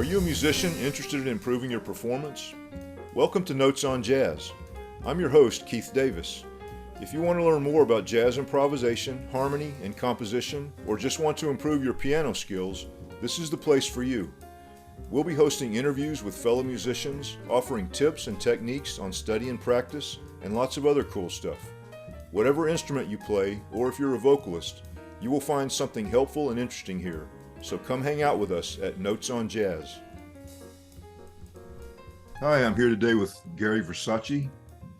you a musician interested in improving your performance? Welcome to Notes on Jazz. I'm your host, Keith Davis. If you want to learn more about jazz improvisation, harmony, and composition, or just want to improve your piano skills, this is the place for you. We'll be hosting interviews with fellow musicians, offering tips and techniques on study and practice, and lots of other cool stuff. Whatever instrument you play, or if you're a vocalist, you will find something helpful and interesting here. So come hang out with us at Notes on Jazz. Hi, I'm here today with Gary Versace,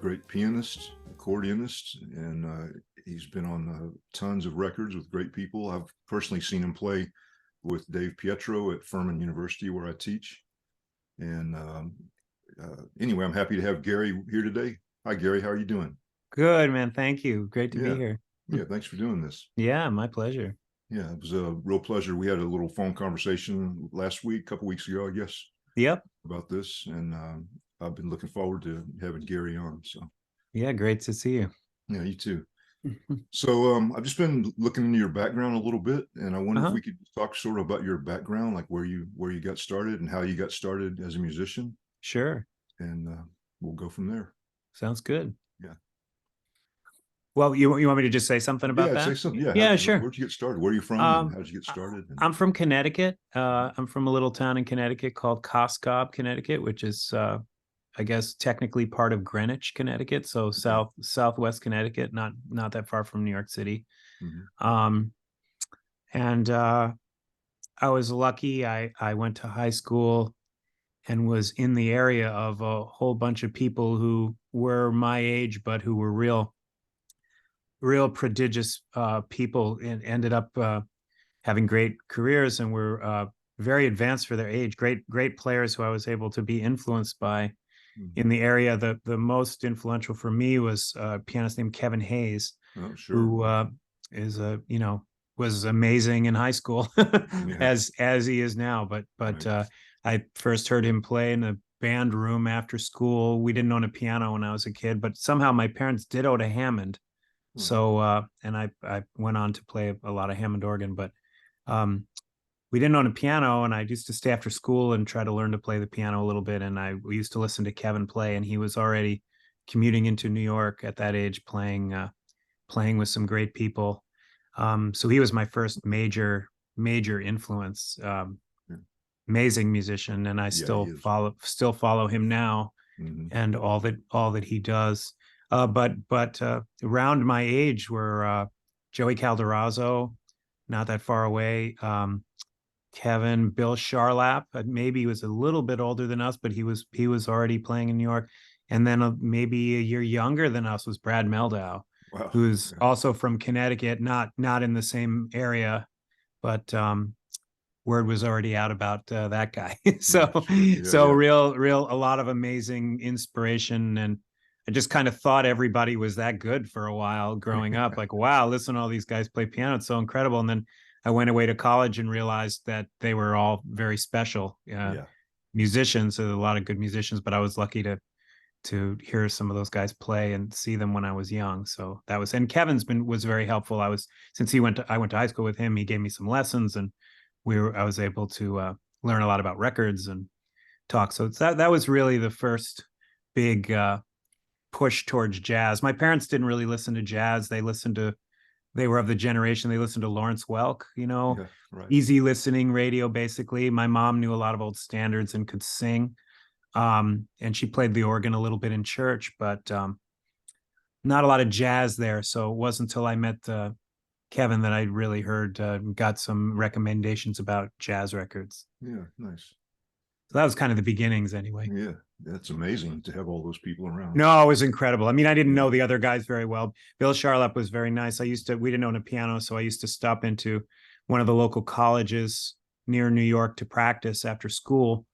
great pianist, accordionist, and he's been on tons of records with great people. I've personally seen him play with Dave Pietro at Furman University, where I teach. And anyway, I'm happy to have Gary here today. Hi, Gary. How are you doing? Good, man. Thank you. Great to be here. Yeah, thanks for doing this. Yeah, my pleasure. Yeah, it was a real pleasure. We had a little phone conversation last week, a couple weeks ago, I guess. Yep. About this, and I've been looking forward to having Gary on. So. Yeah, great to see you. Yeah, you too. So I've just been looking into your background a little bit, and I wonder if we could talk sort of about your background, like where you got started and how you got started as a musician. Sure. And we'll go from there. Sounds good. Yeah. Well, you want me to just say something about that? Say something. Yeah. Yeah, sure. Where'd you get started? Where are you from? And how did you get started? I'm from Connecticut. I'm from a little town in Connecticut called Coscob, Connecticut, which is, I guess, technically part of Greenwich, Connecticut. So southwest Connecticut, not that far from New York City. Mm-hmm. And I was lucky. I went to high school and was in the area of a whole bunch of people who were my age, but who were real prodigious people, and ended up having great careers and were very advanced for their age. Great players who I was able to be influenced by. Mm-hmm. In the area. The most influential for me was a pianist named Kevin Hayes, who was amazing in high school, as he is now. But right. I first heard him play in the band room after school. We didn't own a piano when I was a kid, but somehow my parents did own a Hammond. So, and I went on to play a lot of Hammond organ, but we didn't own a piano, and I used to stay after school and try to learn to play the piano a little bit. And we used to listen to Kevin play, and he was already commuting into New York at that age, playing with some great people. So he was my first major influence. Amazing musician, and I still follow him now, mm-hmm. and all that he does. But around my age were Joey Calderazzo, not that far away. Kevin, Bill Charlap, maybe he was a little bit older than us, but he was already playing in New York. And then maybe a year younger than us was Brad Meldau, who's also from Connecticut, not in the same area, but word was already out about that guy. Real, a lot of amazing inspiration. And I just kind of thought everybody was that good for a while growing up. Like, wow, listen to all these guys play piano. It's so incredible. And then I went away to college and realized that they were all very special musicians. So a lot of good musicians, but I was lucky to hear some of those guys play and see them when I was young. So that was, and Kevin's was very helpful. I went to high school with him. He gave me some lessons, and I was able to learn a lot about records and talk. So that was really the first big push towards jazz. My parents didn't really listen to jazz. They were of the generation, they listened to Lawrence Welk, easy listening radio, basically. My mom knew a lot of old standards and could sing. And she played the organ a little bit in church, but not a lot of jazz there. So it wasn't until I met Kevin that I really got some recommendations about jazz records. Yeah, nice. So that was kind of the beginnings anyway. Yeah, that's amazing to have all those people around. No, it was incredible. I mean, I didn't know the other guys very well. Bill Charlap was very nice. We didn't own a piano, so I used to stop into one of the local colleges near New York to practice after school.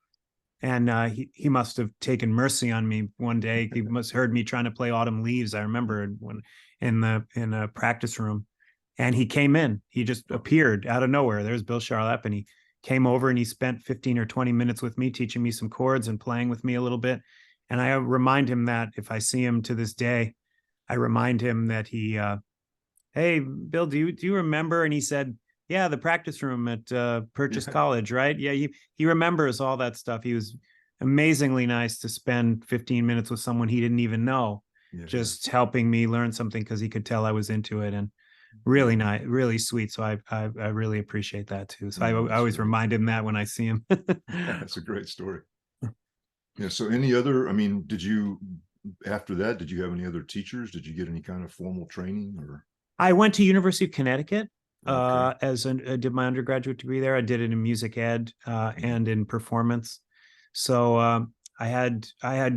And he must have taken mercy on me one day. He must have heard me trying to play Autumn Leaves. I remember when in a practice room, and he came in. He just appeared out of nowhere. There's Bill Charlap, and he came over and he spent 15 or 20 minutes with me, teaching me some chords and playing with me a little bit. And I remind him that if I see him to this day, I remind him that he, hey, Bill, do you remember? And he said, Yeah, the practice room at Purchase Yeah. College, right? Yeah, he remembers all that stuff. He was amazingly nice to spend 15 minutes with someone he didn't even know, Yeah. just helping me learn something because he could tell I was into it, and really Yeah. nice, really sweet. So I really appreciate that too. So Yeah, I that's always great. remind him that when I see him. Yeah, that's a great story. Yeah. So any other, I mean, after that, did you have any other teachers? Did you get any kind of formal training or? I went to University of Connecticut Okay. did my undergraduate degree there. I did it in music ed and in performance. So I had a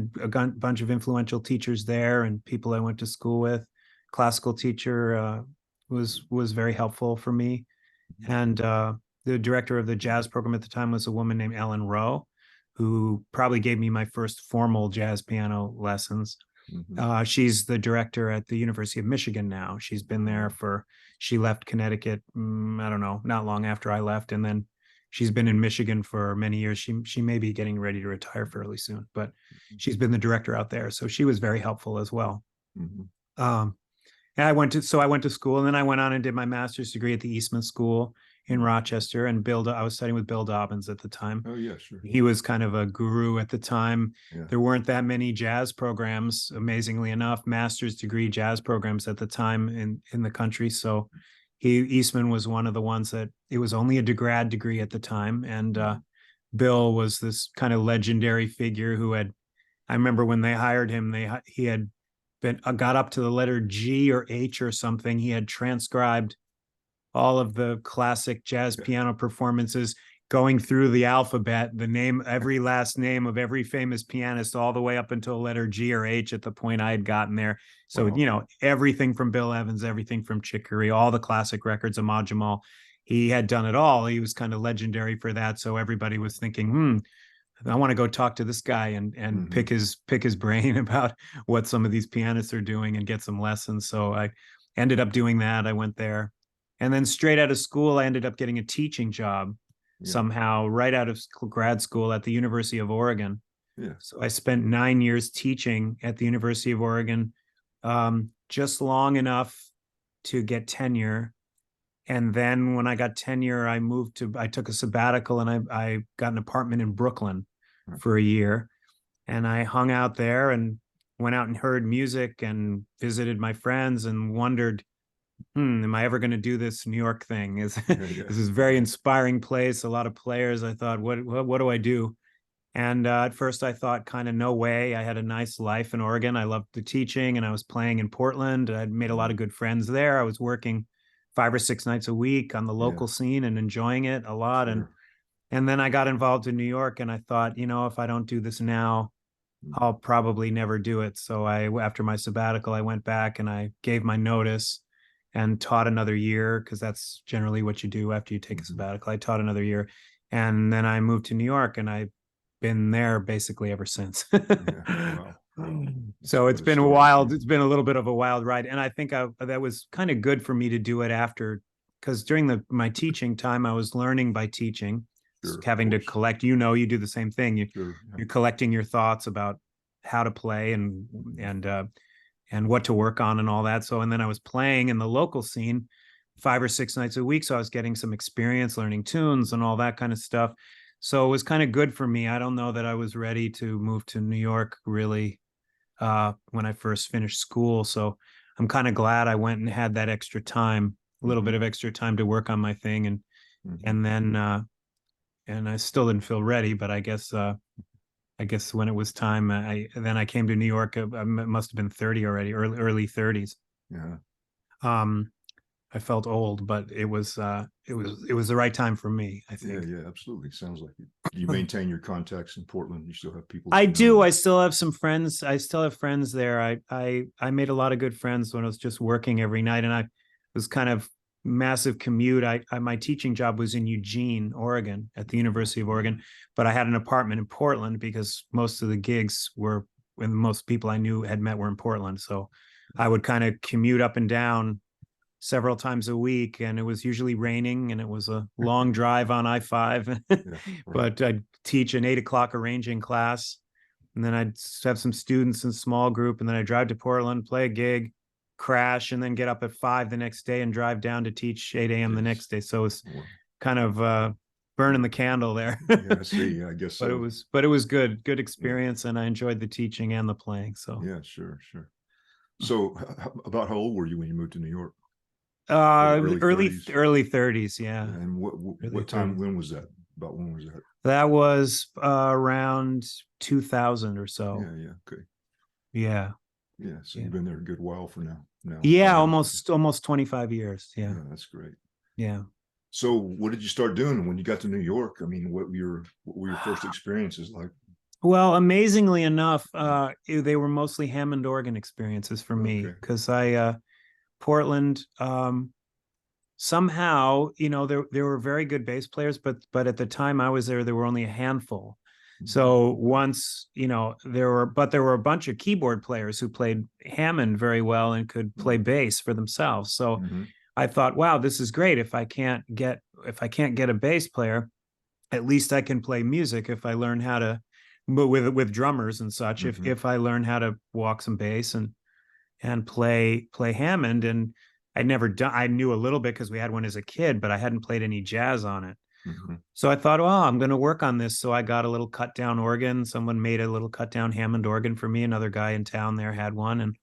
bunch of influential teachers there and people I went to school with. Classical teacher was very helpful for me, and the director of the jazz program at the time was a woman named Ellen Rowe, who probably gave me my first formal jazz piano lessons. Mm-hmm. She's the director at the University of Michigan now. She's been there she left Connecticut, I don't know, not long after I left. And then she's been in Michigan for many years. She may be getting ready to retire fairly soon, but she's been the director out there. So she was very helpful as well. Mm-hmm. And I went to school, and then I went on and did my master's degree at the Eastman School in Rochester. And I was studying with Bill Dobbins at the time. Oh yeah, sure. He was kind of a guru at the time. Yeah. There weren't that many jazz programs, amazingly enough, master's degree jazz programs at the time in the country. So Eastman was one of the ones that it was only a grad degree at the time. And Bill was this kind of legendary figure who I remember when they hired him, he had got up to the letter G or H or something. He had transcribed all of the classic jazz piano performances, going through the alphabet, every last name of every famous pianist, all the way up until letter G or H at the point I had gotten there. So, wow. Everything from Bill Evans, everything from Chick Corea, all the classic records of Ahmad Jamal, he had done it all. He was kind of legendary for that. So everybody was thinking, I want to go talk to this guy and pick his brain about what some of these pianists are doing and get some lessons. So I ended up doing that. I went there. And then straight out of school, I ended up getting a teaching job somehow right out of grad school at the University of Oregon. Yeah. So I spent 9 years teaching at the University of Oregon, just long enough to get tenure. And then when I got tenure, I took a sabbatical, and I got an apartment in Brooklyn for a year. And I hung out there and went out and heard music and visited my friends and wondered, am I ever going to do this New York thing? This is a very inspiring place, a lot of players. I thought, what do I do? And at first I thought, kind of no way. I had a nice life in Oregon. I loved the teaching, and I was playing in Portland. I'd made a lot of good friends there. I was working 5 or 6 nights a week on the local scene and enjoying it a lot. Sure. And then I got involved in New York, and I thought, if I don't do this now, I'll probably never do it. So after my sabbatical, I went back and I gave my notice and taught another year, because that's generally what you do after you take a sabbatical. I taught another year, and then I moved to New York, and I've been there basically ever since. Wow. So it's been a wild, it's been a little bit of a wild ride. And I think that was kind of good for me to do it after, because during my teaching time, I was learning by teaching, having to collect, you do the same thing. You're collecting your thoughts about how to play and what to work on and all that. So, and then I was playing in the local scene 5 or 6 nights a week. So I was getting some experience learning tunes and all that kind of stuff. So it was kind of good for me. I don't know that I was ready to move to New York really when I first finished school. So I'm kind of glad I went and had that extra time, a little bit of extra time to work on my thing. And then and I still didn't feel ready, but I guess when it was time, I came to New York. I must have been 30 already, early 30s. Yeah. I felt old, but it was the right time for me, I think. Yeah, absolutely. Sounds like it. You maintain your contacts in Portland. You still have people. I do. I still have some friends. I still have friends there. I made a lot of good friends when I was just working every night, and I was kind of massive commute. My teaching job was in Eugene, Oregon, at the University of Oregon, but I had an apartment in Portland because most of the gigs were, when most people I knew had met were in Portland. So I would kind of commute up and down several times a week, and it was usually raining, and it was a long drive on I-5. But I'd teach an 8 o'clock arranging class, and then I'd have some students in small group, and then I'd drive to Portland, play a gig, crash and then get up at 5 the next day and drive down to teach 8 a.m. the next day. So it's Well, kind of burning the candle there. yeah, I see. I guess But so. it was good Yeah. experience, and I enjoyed the teaching and the playing. So Yeah, sure. So about how old were you when you moved to New York? early Early 30s? early 30s, Yeah, yeah. and Early what time? 30s. When was that? About when was that? That was around 2000 or so. Yeah. Okay. Yeah. Yeah. So Yeah. you've been there a good while for now. By Yeah, now. almost 25 years. Yeah. Yeah, that's great. Yeah. So what did you start doing when you got to New York? I mean, what were your first experiences like? Well, amazingly enough, they were mostly Hammond organ experiences for me, Okay. because Portland, somehow, there were very good bass players, but at the time I was there were only a handful. So once, there were a bunch of keyboard players who played Hammond very well and could play bass for themselves. So Mm-hmm. I thought, wow, this is great. If I can't get a bass player, at least I can play music if I learn how to, but with drummers and such. Mm-hmm. If I learn how to walk some bass and play Hammond. And I knew a little bit because we had one as a kid, but I hadn't played any jazz on it. Mm-hmm. So I thought, well, I'm going to work on this. So I got a little cut down organ. Someone made a little cut down Hammond organ for me. Another guy in town there had one,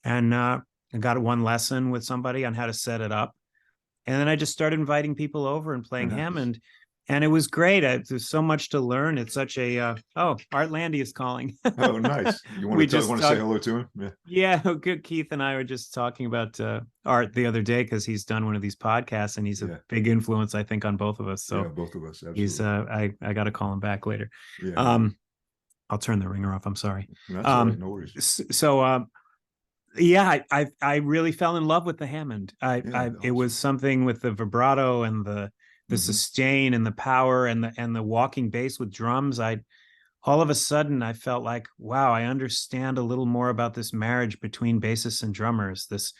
and I got one lesson with somebody on how to set it up. And then I just started inviting people over and playing Nice. Hammond. And it was great. There's so much to learn. It's such a Art Lande is calling. Oh, nice. You want to say hello to him? Yeah. Yeah, good. Keith and I were just talking about Art the other day because he's done one of these podcasts, and he's a big influence, I think, on both of us. So yeah, both of us. Absolutely. He's I got to call him back later. Yeah. I'll turn the ringer off. I'm sorry. That's all right. No worries. So yeah, I really fell in love with the Hammond. Awesome. It was something with the vibrato and the sustain and the power and the walking bass with drums. All of a sudden I felt like, wow, I understand a little more about this marriage between bassists and drummers, this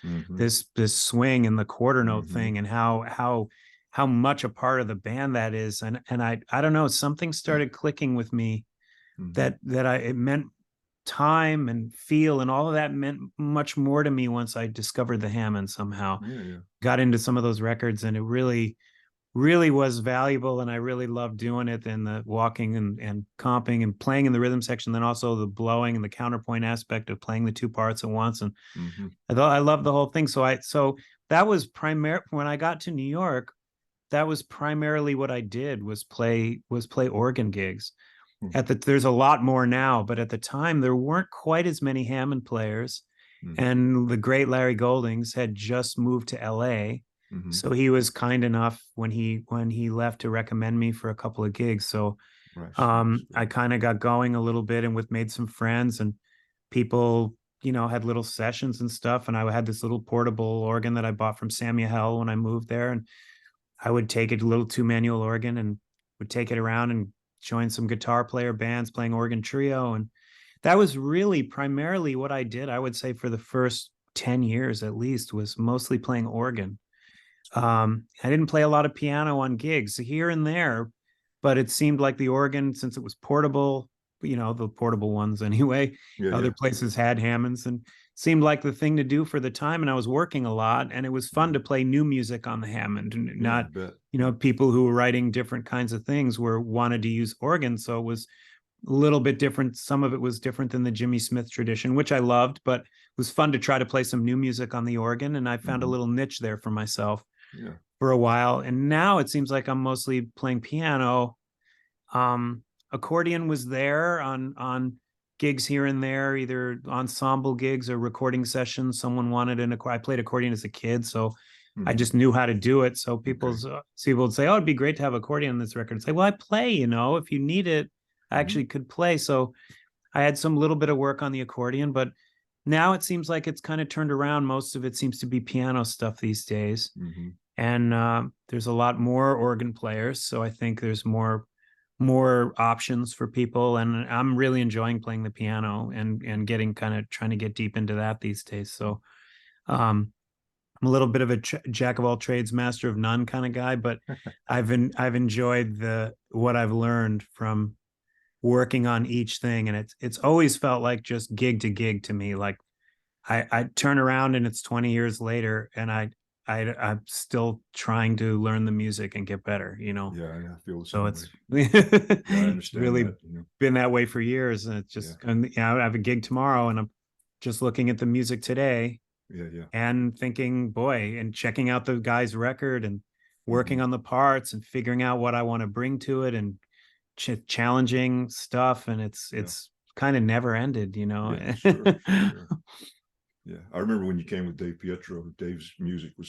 swing and the quarter note thing, and how much a part of the band that is. And I don't know, something started clicking with me that it meant time and feel, and all of that meant much more to me once I discovered the Hammond somehow. Got into some of those records, and it really was valuable, and I really loved doing it, and the walking and comping and playing in the rhythm section, then also the blowing and the counterpoint aspect of playing the two parts at once. And I loved the whole thing. So that was when I got to New York, that was primarily what I did, was play organ gigs. There's a lot more now, but at the time there weren't quite as many Hammond players, and the great Larry Goldings had just moved to LA. So he was kind enough when he left to recommend me for a couple of gigs. So I kind of got going a little bit, and made some friends, and people, had little sessions and stuff. And I had this little portable organ that I bought from Samuel Hell when I moved there. And I would take it, a little 2-manual organ, and would take it around and join some guitar player bands playing organ trio. And that was really primarily what I did. I would say for the first 10 years at least, was mostly playing organ. I didn't play a lot of piano on gigs here and there, but it seemed like the organ, since it was portable, the portable ones anyway, other places had Hammonds, and seemed like the thing to do for the time. And I was working a lot, and it was fun to play new music on the Hammond, and not, people who were writing different kinds of things wanted to use organ. So it was a little bit different. Some of it was different than the Jimmy Smith tradition, which I loved, but it was fun to try to play some new music on the organ. And I found a little niche there for myself for a while. And now it seems like I'm mostly playing piano. Accordion was there on gigs here and there, either ensemble gigs or recording sessions. Someone wanted I played accordion as a kid, so I just knew how to do it. So people would say, oh, it'd be great to have accordion on this record. It's like, well, I play, if you need it, I actually could play. So I had some little bit of work on the accordion, but now it seems like it's kind of turned around. Most of it seems to be piano stuff these days. And there's a lot more organ players. So I think there's more options for people. And I'm really enjoying playing the piano and getting trying to get deep into that these days. So I'm a little bit of a jack of all trades, master of none kind of guy, but I've enjoyed what I've learned from working on each thing. And it's always felt like just gig to gig to me. Like I turn around and it's 20 years later, and I'm still trying to learn the music and get better, you know. Yeah, I feel the So same it's way. Yeah, I it's understand really that. You know. been that way for years, and it's just, Yeah, and I have a gig tomorrow, and I'm just looking at the music today yeah, yeah. and thinking, boy, and checking out the guy's record and working on the parts and figuring out what I want to bring to it, and challenging stuff, and Yeah, it's kind of never ended, you know. yeah, sure, sure. Yeah, I remember when you came with Dave Pietro. Dave's music it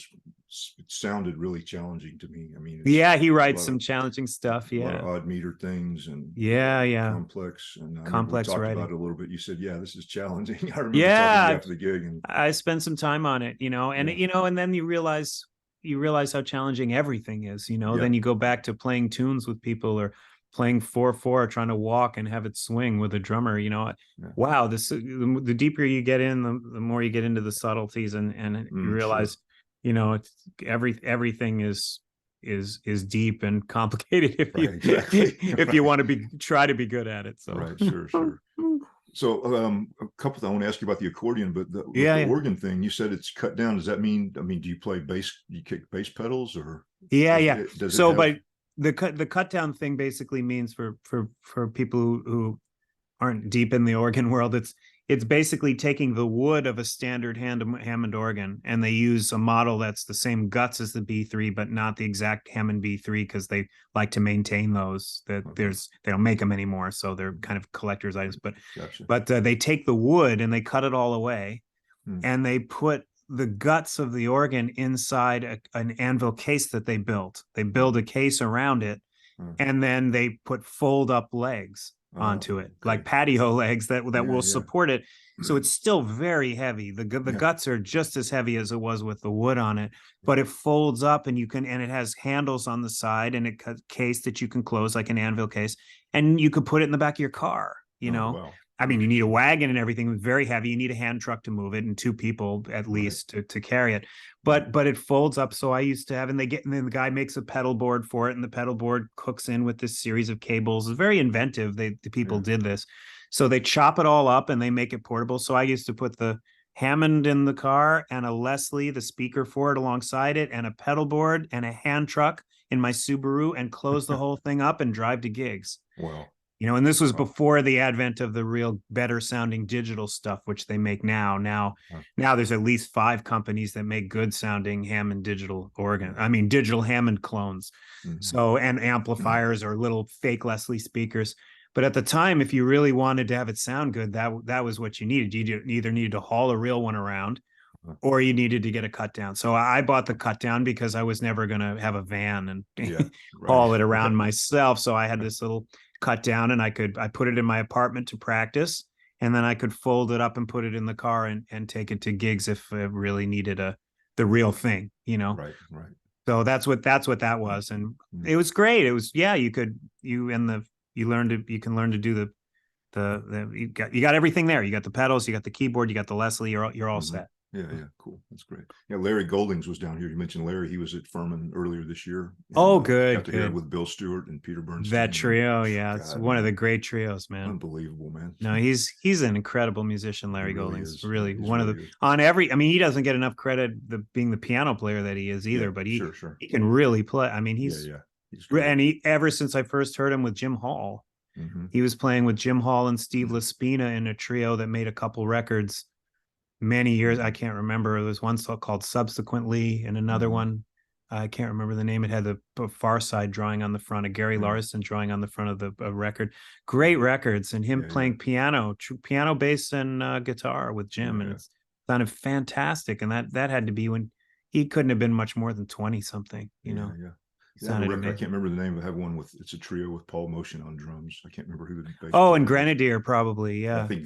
sounded really challenging to me. I mean, it's Yeah, he a writes lot some of challenging stuff. a lot of Yeah. odd meter things and Yeah, yeah. complex. And I remember we Complex talked about writing. it a little bit. You said, "Yeah, this is challenging." I remember talking to you Yeah, after the gig, and I spent some time on it, you know, and yeah, you know, and then you realize how challenging everything is, you know. yeah, Then you go back to playing tunes with people, or playing 4/4, trying to walk and have it swing with a drummer, you know. yeah. Wow, this the deeper you get in, the more you get into the subtleties, and you Sure. realize, you know, it's everything is deep and complicated if Right. you Exactly. if you Right. want to try to be good at it. So Right. Sure. Sure. So, a couple. I want to ask you about the accordion, but with yeah, the yeah. organ thing, you said it's cut down. Does that mean? I mean, do you play bass? You kick bass pedals, or Yeah, yeah. does it So, have? but the cut down thing basically means, for people who aren't deep in the organ world, it's basically taking the wood of a standard Hammond organ, and they use a model that's the same guts as the B3, but not the exact Hammond B3, because they like to maintain those. That Okay. they don't make them anymore, so they're kind of collector's items. Gotcha. But they take the wood and they cut it all away, Hmm. and they put the guts of the organ inside an anvil case that they built. They build a case around it, Hmm. and then they put fold up legs onto it, Okay. like patio legs that Yeah. will Yeah. support it. So it's still very heavy. The Yeah. guts are just as heavy as it was with the wood on it, but it folds up, and it has handles on the side, and a case that you can close like an anvil case, and you could put it in the back of your car, you Oh know. wow. I mean, you need a wagon and everything. It's very heavy. You need a hand truck to move it, and two people at Right. least to carry it. Right. But it folds up. So I used to have, and then the guy makes a pedal board for it, and the pedal board hooks in with this series of cables. It's very inventive. The people Yeah. did this. So they chop it all up and they make it portable. So I used to put the Hammond in the car, and a Leslie, the speaker for it, alongside it, and a pedal board and a hand truck in my Subaru, and close the whole thing up and drive to gigs. Wow. You know, and this was Wow. before the advent of the real better sounding digital stuff, which they make now. Now there's at least 5 companies that make good sounding Hammond digital organ. I mean, digital Hammond clones. Mm-hmm. So, and amplifiers or little fake Leslie speakers. But at the time, if you really wanted to have it sound good, that was what you needed. You either needed to haul a real one around, or you needed to get a cut down. So I bought the cut down because I was never going to have a van and Yeah. Right. haul it around Right. myself. So I had this little cut down, and I put it in my apartment to practice, and then I could fold it up and put it in the car and take it to gigs if it really needed the real thing, you know. Right. Right. So that's what that was, and it was great. It was, yeah, you can learn to do you got everything there. You got the pedals, you got the keyboard, you got the Leslie, you're all set. Yeah, yeah, cool. That's great. Yeah, Larry Goldings was down here. You mentioned Larry. He was at Furman earlier this year. And, Oh, got to hear good. with Bill Stewart and Peter Bernstein. That trio, yeah, God, it's one of the great trios, man. Unbelievable, man. No, he's an incredible musician, Larry He really Goldings. is. Really, He's one of really the is. on every. I mean, he doesn't get enough credit being the piano player that he is either. Yeah, but sure. he can really play. I mean, He's great. and he, ever since I first heard him with Jim Hall, he was playing with Jim Hall and Steve Laspina in a trio that made a couple records many years. I can't remember. There was one called Subsequently, and another one, I can't remember the name. It had the Far Side drawing on the front, a Gary Larson drawing on the front of the record. Great records, and him playing piano, bass, and guitar with Jim, and it sounded fantastic. And that had to be when he couldn't have been much more than 20 something, you know. Yeah. Sounded record, I amazing. can't remember the name. I have one it's a trio with Paul Motion on drums. I can't remember who the bass Oh, player and is. Grenadier, probably. Yeah. I think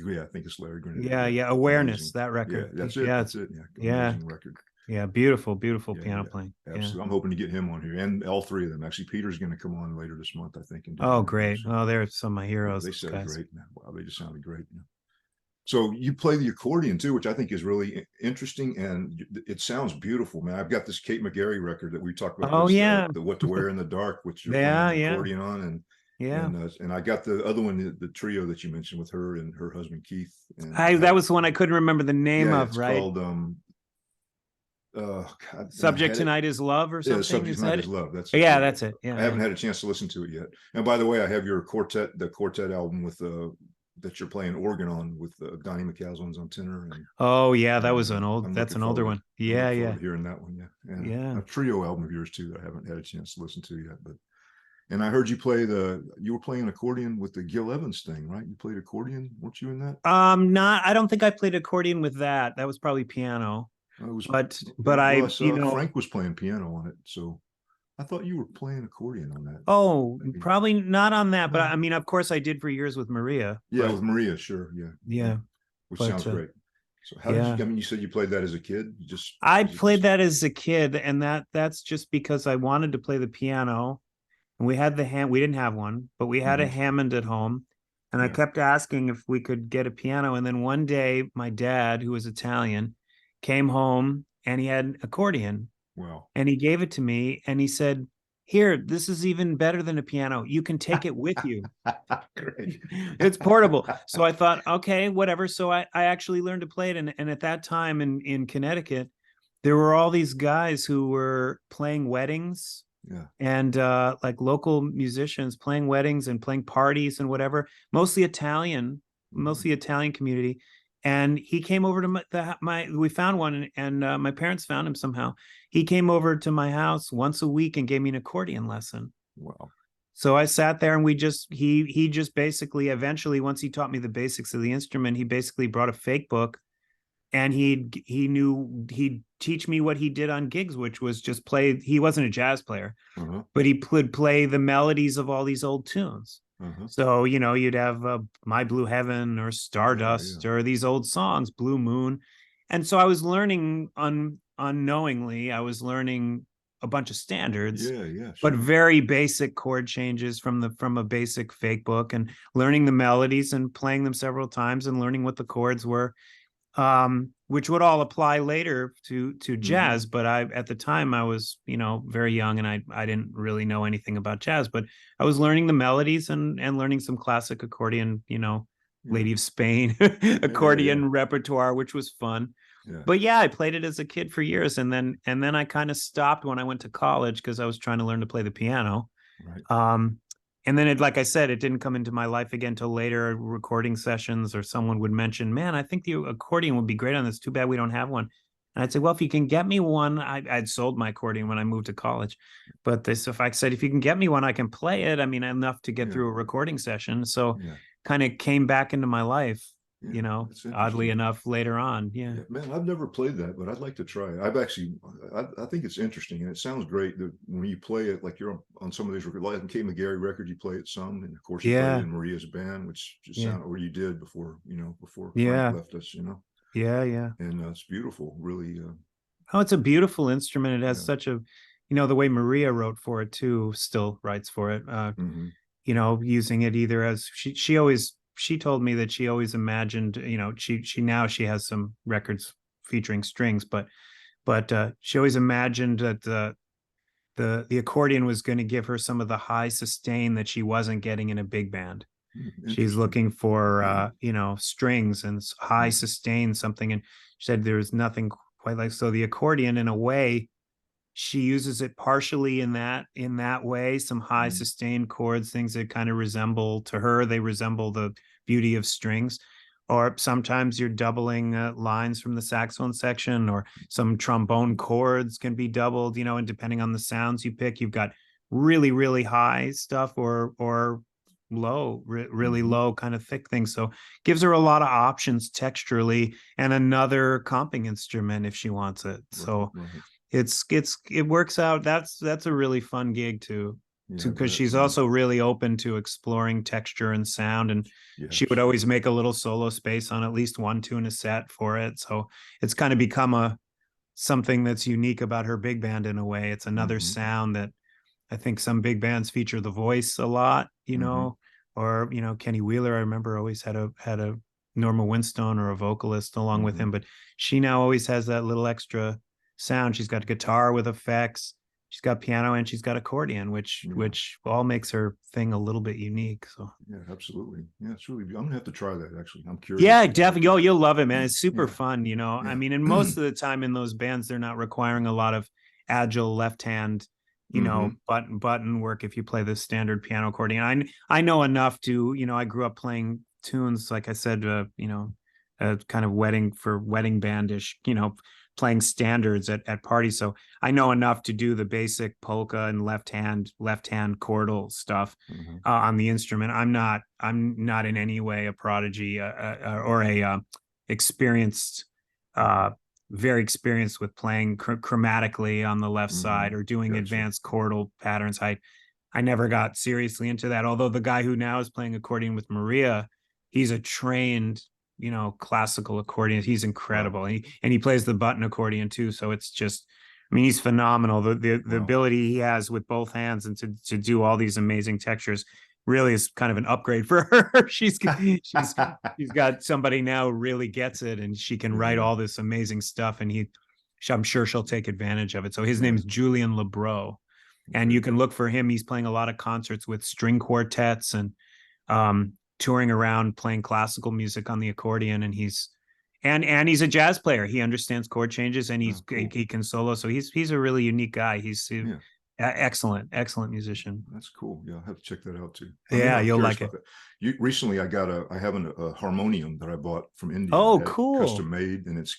it's Larry Grenadier. Yeah. Awareness, amazing. that record. Yeah, that's it. That's it. Yeah. Amazing record. Yeah, beautiful piano playing. Absolutely. Yeah. I'm hoping to get him on here, and all 3 of them. Actually, Peter's going to come on later this month, I think. Oh, great. Oh, they're some of my heroes. They sounded great, man. Wow, they just sounded great. So you play the accordion too, which I think is really interesting, and it sounds beautiful, man. I've got this Kate McGarry record that we talked about. Oh, yeah. The What to Wear in the Dark, which you're Yeah, playing an accordion on, and Yeah. And I got the other one, the trio that you mentioned with her and her husband Keith. And That was the one I couldn't remember the name of, it's right? called God, Subject Tonight is Love or something. Yeah, Subject Tonight is Love. That's it. Yeah, that's it. Yeah, I haven't had a chance to listen to it yet. And by the way, I have your the quartet album with that you're playing organ on with Donnie McCaslins on tenor. And, oh yeah, that was that's an older one. Yeah, yeah. Hearing that one, yeah. And yeah. A trio album of yours too that I haven't had a chance to listen to yet. But and I heard you were playing accordion with the Gil Evans thing, right? You played accordion, weren't you in that? I don't think I played accordion with that. That was probably piano. But I Frank was playing piano on it, so I thought you were playing accordion on that. Oh, maybe. Probably not on that, but I mean, of course, I did for years with Maria. Yeah, with Maria, sure, yeah, which sounds great. So how did you? I mean, you said you played that as a kid. I played that as a kid, and that's just because I wanted to play the piano, and we had we didn't have one, but we had a Hammond at home, and I kept asking if we could get a piano, and then one day, my dad, who was Italian, came home and he had an accordion. Wow. And he gave it to me and he said, here, this is even better than a piano. You can take it with you. Great. It's portable. So I thought, okay, whatever. So I actually learned to play it. And at that time in Connecticut, there were all these guys who were playing weddings. Yeah. And like local musicians playing weddings and playing parties and whatever, mostly Italian community. And he came over to we found one, and my parents found him somehow. He came over to my house once a week and gave me an accordion lesson. Wow. So I sat there and he just basically, eventually, once he taught me the basics of the instrument, he basically brought a fake book, and he'd teach me what he did on gigs, which was just play. He wasn't a jazz player, but he would play the melodies of all these old tunes. So, you'd have My Blue Heaven or Stardust or these old songs, Blue Moon. And so I was learning unknowingly, I was learning a bunch of standards, sure. But very basic chord changes from a basic fake book, and learning the melodies and playing them several times and learning what the chords were, which would all apply later to jazz. But at the time I was, very young, and I didn't really know anything about jazz, but I was learning the melodies and learning some classic accordion, Lady of Spain accordion repertoire, which was fun. But I played it as a kid for years, and then I kind of stopped when I went to college because I was trying to learn to play the piano. Right. And then like I said, it didn't come into my life again till later recording sessions, or someone would mention, man, I think the accordion would be great on this. Too bad we don't have one. And I'd say, well, if you can get me one, I'd sold my accordion when I moved to college. But if I said, if you can get me one, I can play it. I mean, enough to get through a recording session. So kind of came back into my life, oddly enough, later on. Yeah. Man, I've never played that, but I'd like to try it. I think it's interesting, and it sounds great that when you play it, like you're on some of these records, like the Gary record, you play it some, and of course you played it in Maria's band, which just sounded, or you did before Frank left us, Yeah. And it's beautiful, really. It's a beautiful instrument. It has such a, the way Maria wrote for it too, still writes for it, using it either as she told me that she always imagined, she has some records featuring strings, but she always imagined that the accordion was going to give her some of the high sustain that she wasn't getting in a big band. She's looking for, strings and high sustain, something. And she said there's nothing quite like, so the accordion, in a way, she uses it partially in that way, some high sustained chords, things that kind of resemble the beauty of strings. Or sometimes you're doubling lines from the saxophone section, or some trombone chords can be doubled, and depending on the sounds you pick, you've got really, really high stuff or low, really low, kind of thick things. So gives her a lot of options texturally, and another comping instrument if she wants it. So it works out. That's a really fun gig too, because she's also really open to exploring texture and sound, and she would always make a little solo space on at least one tune a set for it. So it's kind of become something that's unique about her big band in a way. It's another sound that I think some big bands feature the voice a lot, or Kenny Wheeler, I remember, always had a Norma Winstone or a vocalist along with him, but she now always has that little extra sound. She's got a guitar with effects. she's got piano and she's got accordion, which all makes her thing a little bit unique. So yeah, absolutely. Yeah, it's really. I'm gonna have to try that. Actually, I'm curious. Yeah, definitely. Oh, you'll love it, man. It's super Yeah. fun. Yeah. I mean, and most of the time in those bands, they're not requiring a lot of agile left hand, button work if you play the standard piano accordion. I know enough to, I grew up playing tunes, like I said, kind of wedding bandish, playing standards at parties. So I know enough to do the basic polka and left hand chordal stuff on the instrument. I'm not in any way a prodigy or a experienced, very experienced with playing chromatically on the left side or doing advanced chordal patterns. I never got seriously into that. Although the guy who now is playing accordion with Maria, he's a trained, classical accordion. He's incredible. Wow. And he plays the button accordion too. So it's just, I mean, he's phenomenal. The ability he has with both hands and to do all these amazing textures really is kind of an upgrade for her. she's got somebody now who really gets it, and she can write all this amazing stuff, and I'm sure she'll take advantage of it. So his name is Julian Lebreau, and you can look for him. He's playing a lot of concerts with string quartets and touring around playing classical music on the accordion, and he's a jazz player. He understands chord changes, and he can solo. So he's a really unique guy. He's excellent musician. That's cool. Yeah, I'll have to check that out too. You'll like it. Recently I have a harmonium that I bought from India. Oh, cool. Custom made, and it's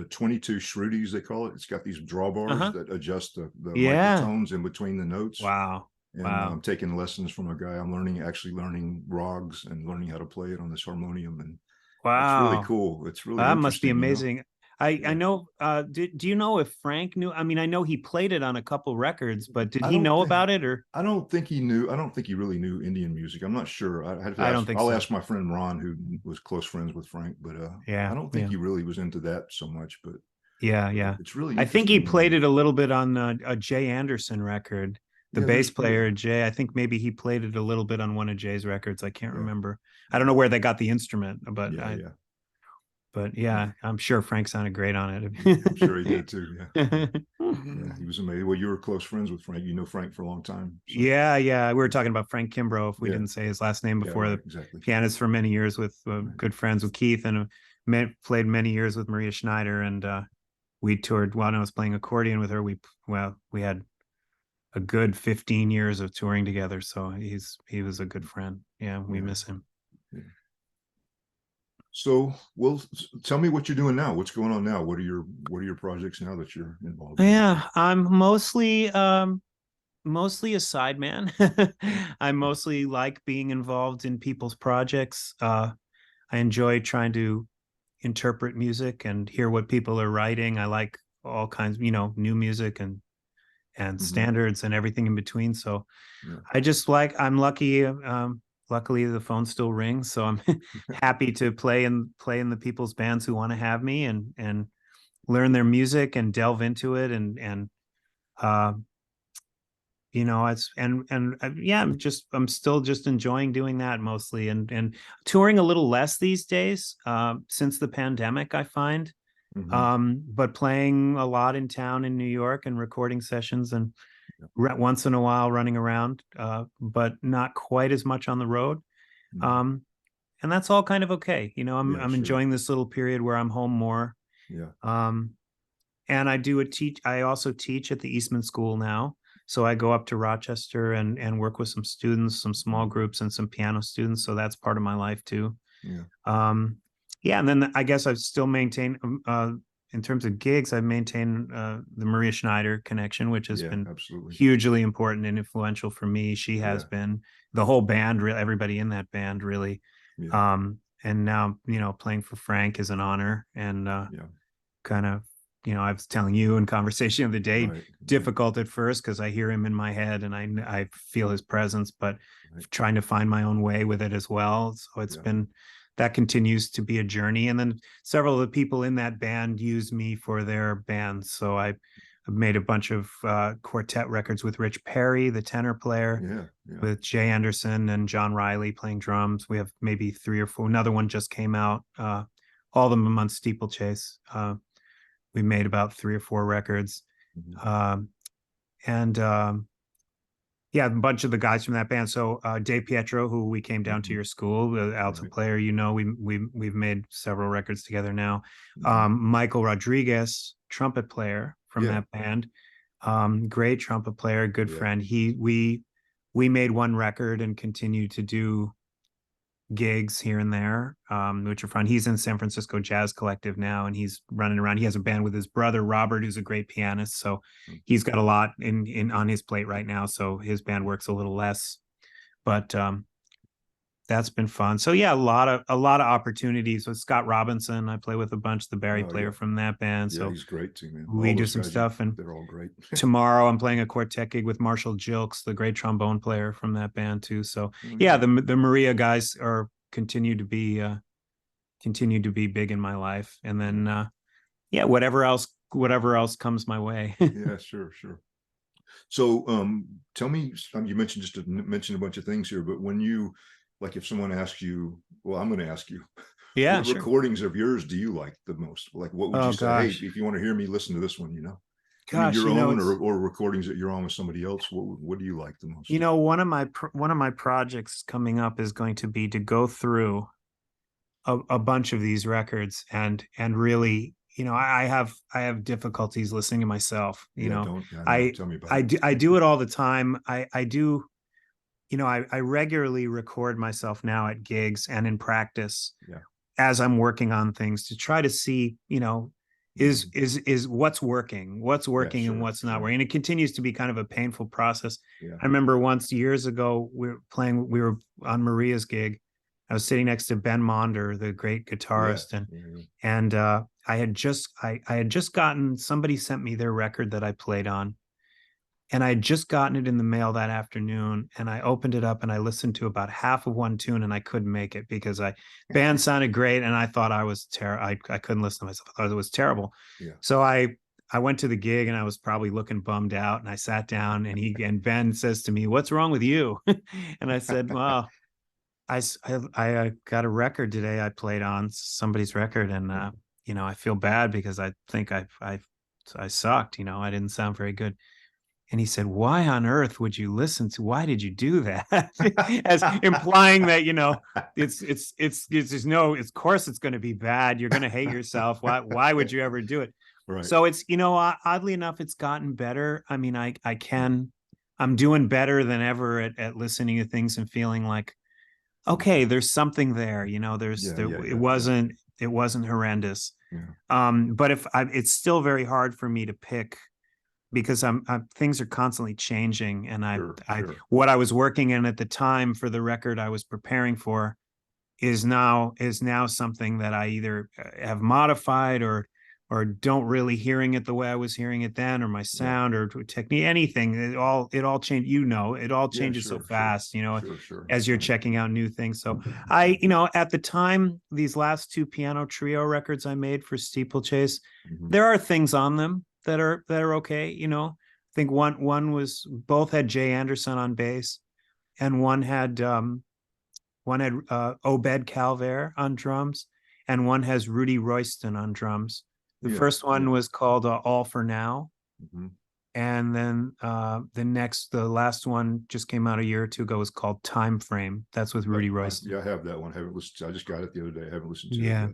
22 Shrutis, they call it. It's got these drawbars that adjust the microtones in between the notes. Wow. And I'm taking lessons from a guy. I'm actually learning rags and learning how to play it on this harmonium. And it's really cool. It's really that must be amazing. I know. Do you know if Frank knew? I mean, I know he played it on a couple records, but did he know about it? Or I don't think he knew. I don't think he really knew Indian music. I'm not sure. I'll ask my friend Ron, who was close friends with Frank. But I don't think he really was into that so much. But yeah, it's really. I think he played it a little bit on a Jay Anderson record. The bass player, Jay, I think maybe he played it a little bit on one of Jay's records. I can't remember. I don't know where they got the instrument, but But I'm sure Frank sounded great on it. I'm sure he did too. Yeah. He was amazing. Well, you were close friends with Frank. You know Frank for a long time. So. Yeah. We were talking about Frank Kimbrough, if we didn't say his last name before. Exactly. Pianist for many years with good friends with Keith, and played many years with Maria Schneider. And we toured while I was playing accordion with her. We had a good 15 years of touring together. So he was a good friend. Yeah, we miss him. Yeah. So, well, tell me what you're doing now. What's going on now? What are your projects now that you're involved in? Yeah, I'm mostly a sideman. I mostly like being involved in people's projects. I enjoy trying to interpret music and hear what people are writing. I like all kinds, new music and standards and everything in between. So I'm lucky. Luckily the phone still rings, so I'm happy to play in the people's bands who want to have me and learn their music and delve into it I'm still just enjoying doing that mostly and touring a little less these days since the pandemic, I find. But playing a lot in town in New York and recording sessions and once in a while running around, but not quite as much on the road. And that's all kind of okay. I'm enjoying this little period where I'm home more. And I also teach at the Eastman School now. So I go up to Rochester and work with some students, some small groups and some piano students. So that's part of my life too. And then I guess I've still maintained, in terms of gigs, I've maintained the Maria Schneider connection, which has been hugely important and influential for me. She has been, the whole band, everybody in that band really. And now, playing for Frank is an honor and kind of, I was telling you in conversation of the day, difficult at first because I hear him in my head and I feel his presence, but trying to find my own way with it as well. So it's been, that continues to be a journey. And then several of the people in that band use me for their bands. So I've made a bunch of quartet records with Rich Perry, the tenor player, with Jay Anderson and John Riley playing drums. We have maybe 3 or 4. Another one just came out, all of them on Steeplechase. We made about 3 or 4 records. and yeah, a bunch of the guys from that band. So Dave Pietro, who we came down to your school, the alto player, we've made several records together now. Michael Rodriguez, trumpet player from that band, great trumpet player, good friend. We made one record and continue to do gigs here and there, which are fun. He's in San Francisco Jazz Collective now, and he's running around. He has a band with his brother Robert, who's a great pianist. So he's got a lot in on his plate right now. So his band works a little less, but that's been fun. So yeah, a lot of opportunities with Scott Robinson. I play with a bunch, the Barry player from that band. Yeah, so he's great too, man. We do some stuff, and they're all great. tomorrow I'm playing a quartet gig with Marshall Jilks, the great trombone player from that band too. So yeah, the Maria guys are continue to be big in my life, and then yeah, whatever else comes my way. Yeah, sure. So tell me, you mentioned a bunch of things here, but when you, like, if someone asks you, well, I'm going to ask you, yeah, what recordings of yours do you like the most? Like, what would you say? Hey, if you want to hear me listen to this one, Gosh, your own or recordings that you're on with somebody else, what do you like the most? One of my projects coming up is going to be to go through a bunch of these records and really, I have difficulties listening to myself. Tell me about it. I do it all the time. I do. I regularly record myself now at gigs and in practice as I'm working on things to try to see, is what's working and what's not working. And it continues to be kind of a painful process. I remember once years ago, we were on Maria's gig. I was sitting next to Ben Monder, the great guitarist. And I had just gotten, somebody sent me their record that I played on. And I had just gotten it in the mail that afternoon, and I opened it up and I listened to about half of one tune, and I couldn't make it because band sounded great, and I thought I was terrible. I couldn't listen to myself. I thought it was terrible. So I went to the gig, and I was probably looking bummed out, and I sat down, and Ben says to me, "What's wrong with you?" And I said, "Well, I got a record today. I played on somebody's record, and I feel bad because I think I sucked. I didn't sound very good." And he said, "Why on earth would you listen to? Why did you do that?" As implying that, of course it's going to be bad. You're going to hate yourself. Why would you ever do it? Right. So it's, oddly enough, it's gotten better. I mean, I'm doing better than ever at listening to things and feeling like, okay, there's something there. It wasn't horrendous. But it's still very hard for me to pick, because things are constantly changing, and what I was working in at the time for the record I was preparing for is now something that I either have modified or don't really hearing it the way I was hearing it then, or my sound or technique, anything. It all changed. It all changes so fast. As you're checking out new things. So at the time, these last two piano trio records I made for Steeplechase, there are things on them that are okay. I think both had Jay Anderson on bass, and one had Obed Calvert on drums, and one has Rudy Royston on drums. The first one was called All for Now. And then the last one just came out a year or two ago, was called Time Frame. That's with Rudy Royston. I have that one. I haven't listened to. I just got it the other day. I haven't listened to it yet.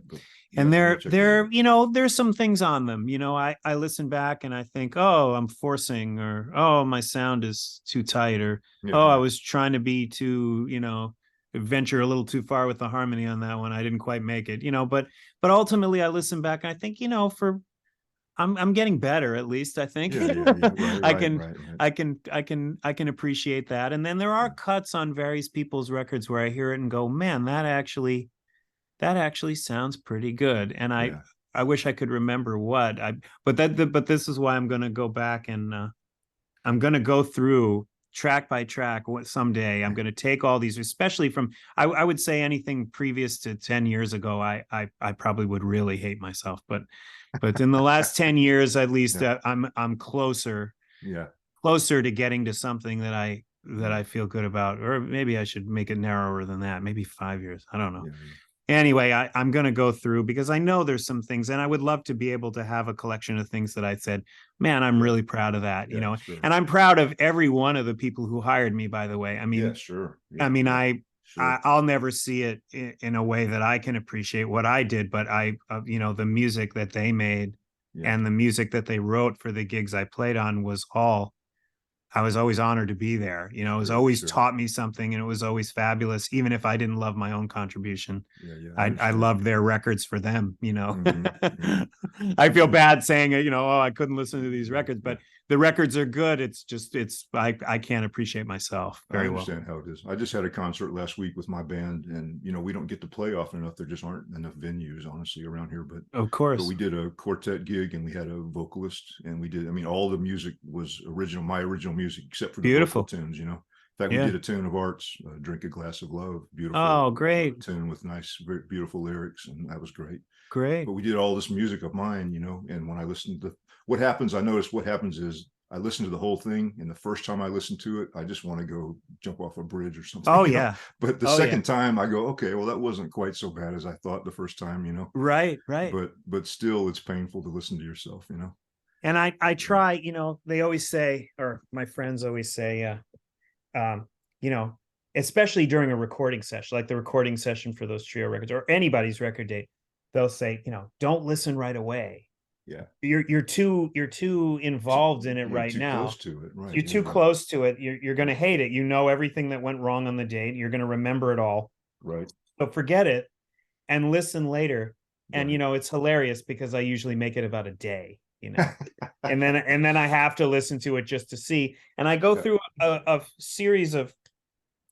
And there's some things on them. I listen back and I think, oh, I'm forcing, or oh, my sound is too tight, or I was trying to be too, venture a little too far with the harmony on that one. I didn't quite make it, but ultimately I listen back and I think, I'm getting better, at least I think. I can appreciate that. And then there are cuts on various people's records where I hear it and go, man, that actually sounds pretty good. And I wish I could remember what but this is why I'm going to go back and I'm going to go through track by track. Someday I'm going to take all these, especially from, I would say anything previous to 10 years ago, I probably would really hate myself, but in the last 10 years, at least, I'm closer to getting to something that I feel good about. Or maybe I should make it narrower than that. Maybe 5 years. I don't know. Anyway, I'm going to go through because I know there's some things, and I would love to be able to have a collection of things that I said, man, I'm really proud of that, Yeah, sure. and I'm proud of every one of the people who hired me, by the way. I mean, Yeah, sure. Yeah, I mean, yeah, sure. I'll never see it in a way that I can appreciate what I did, but the music that they made Yeah, and the music that they wrote for the gigs I played on was all, I was always honored to be there. It was sure, always sure. taught me something, and it was always fabulous, even if I didn't love my own contribution. Yeah, yeah, I I understand. love their records for them. Yeah. I feel bad saying it, oh, I couldn't listen to these Yeah, records, yeah. but the records are good. It's just, I can't appreciate myself I very well. understand how it is. I just had a concert last week with my band, and we don't get to play often enough. There just aren't enough venues, honestly, around here. Of But we course. did a quartet gig, and we had a vocalist, and we did. I mean, all the music was original, my original music, except for the vocal Beautiful. tunes. In fact, we Yeah. did a tune of Art's "Drink a Glass of Love," beautiful Oh, great. tune with nice, very beautiful lyrics, and that was great. Great. But we did all this music of mine, and when I listened to I noticed what happens is I listen to the whole thing, and the first time I listen to it, I just want to go jump off a bridge or something. Oh, yeah. But the Oh, second yeah. time, I go, okay, well, that wasn't quite so bad as I thought the first time. Right. Right. But still, it's painful to listen to yourself. And I try, they always say, or my friends always say, um, you know, especially during a recording session, like the recording session for those trio records or anybody's record date, they'll say, don't listen right away. Yeah, You're too involved in it you're right too now. close to it, right? You're too close to it. You're going to hate it. Everything that went wrong on the date. You're going to remember it all. Right. So forget it and listen later. And Right. it's hilarious because I usually make it about a day, and then I have to listen to it just to see. And I go through a series of,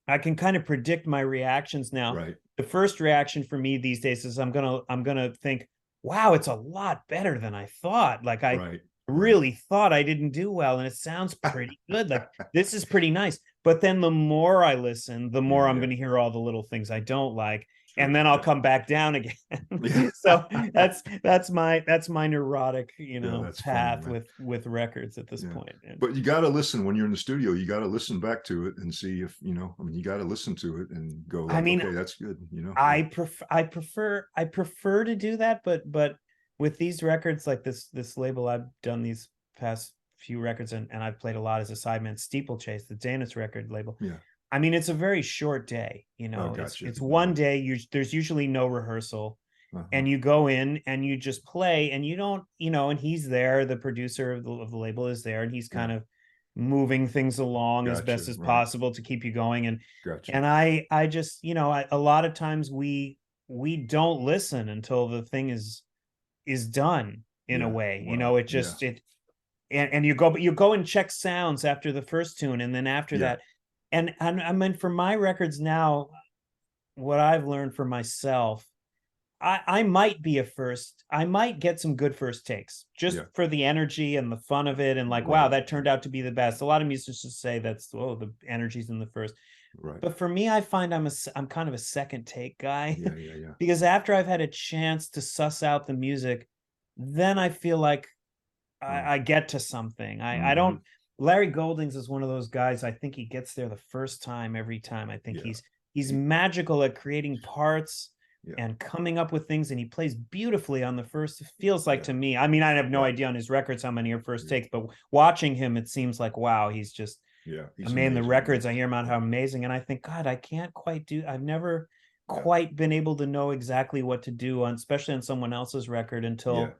I can kind of predict my reactions now. Right. The first reaction for me these days is I'm gonna think, wow, it's a lot better than I thought. Like I really thought I didn't do well, and it sounds pretty good. Like this is pretty nice. But then the more I listen, the more I'm going to hear all the little things I don't like, and then I'll come back down again. So that's my neurotic, path funny, with records at this point. But you got to listen when you're in the studio. You got to listen back to it and see if you got to listen to it and go, like, okay, that's good. I prefer to do that, but with these records, like this label, I've done these past few records, and I've played a lot as a sideman. Steeplechase, the Danish record label. Yeah. I mean, it's a very short day. It's one day. There's usually no rehearsal, and you go in and you just play, and you don't, and he's there. The producer of the label is there, and he's kind of moving things along as best as possible to keep you going. And I just, a lot of times we don't listen until the thing is done in a way. And you go and check sounds after the first tune, and then after that. And I mean, for my records now, what I've learned for myself, I might get some good first takes just for the energy and the fun of it. And like, wow, that turned out to be the best. A lot of musicians say the energy's in the first. Right. But for me, I find I'm kind of a second take guy. Because after I've had a chance to suss out the music, then I feel like I get to something. I don't. Larry Goldings is one of those guys. I think he gets there the first time every time. I think he's magical at creating parts and coming up with things, and he plays beautifully on the first. It feels like to me. I mean, I have no idea on his records how many are first takes, but watching him, it seems like, wow, he's just I mean, the records, I hear about how amazing, and I think, God, I can't quite do. I've never quite been able to know exactly what to do on, especially on someone else's record until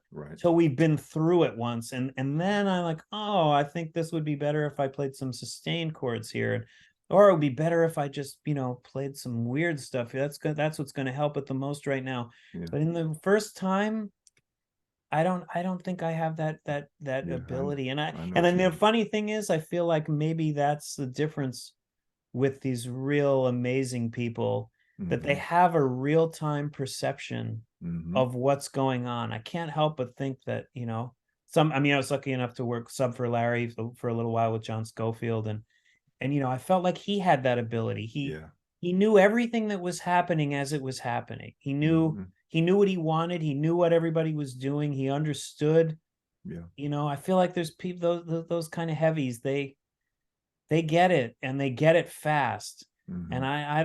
we've been through it once, and then I'm like, oh, I think this would be better if I played some sustained chords here, or it would be better if I just played some weird stuff. That's what's going to help it the most right now. But in the first time, I don't think I have that ability. And then the funny thing is, I feel like maybe that's the difference with these real amazing people, that they have a real-time perception of what's going on. I can't help but think that, I was lucky enough to work sub for Larry for a little while with John Scofield. And I felt like he had that ability. He knew everything that was happening as it was happening. He knew what he wanted. He knew what everybody was doing. He understood. I feel like there's people, those kind of heavies, they get it, and they get it fast. And I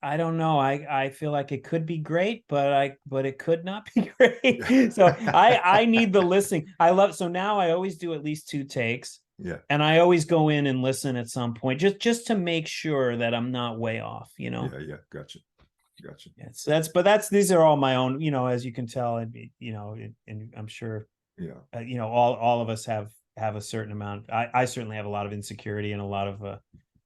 I don't know. I feel like it could be great, but it could not be great. So I need the listening. So now I always do at least 2 takes. Yeah. And I always go in and listen at some point just to make sure that I'm not way off, you know. Yeah. Gotcha. Yeah, so these are all my own, as you can tell, and and I'm sure, all of us have a certain amount. I certainly have a lot of insecurity and a lot of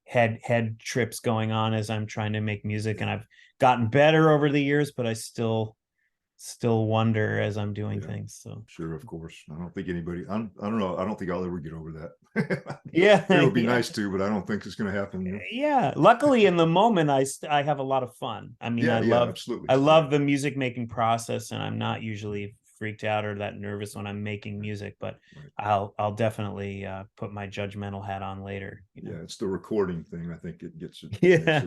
head trips going on as I'm trying to make music, and I've gotten better over the years, but I still wonder as I'm doing things. So sure, of course. I don't think anybody. I don't know. I don't think I'll ever get over that. Yeah, it would be nice to, but I don't think it's going to happen. Yeah. Luckily, in the moment, I have a lot of fun. I mean, absolutely. I love the music making process, and I'm not usually freaked out or that nervous when I'm making music, but I'll definitely put my judgmental hat on later. Yeah, it's the recording thing. I think it gets it. Yeah.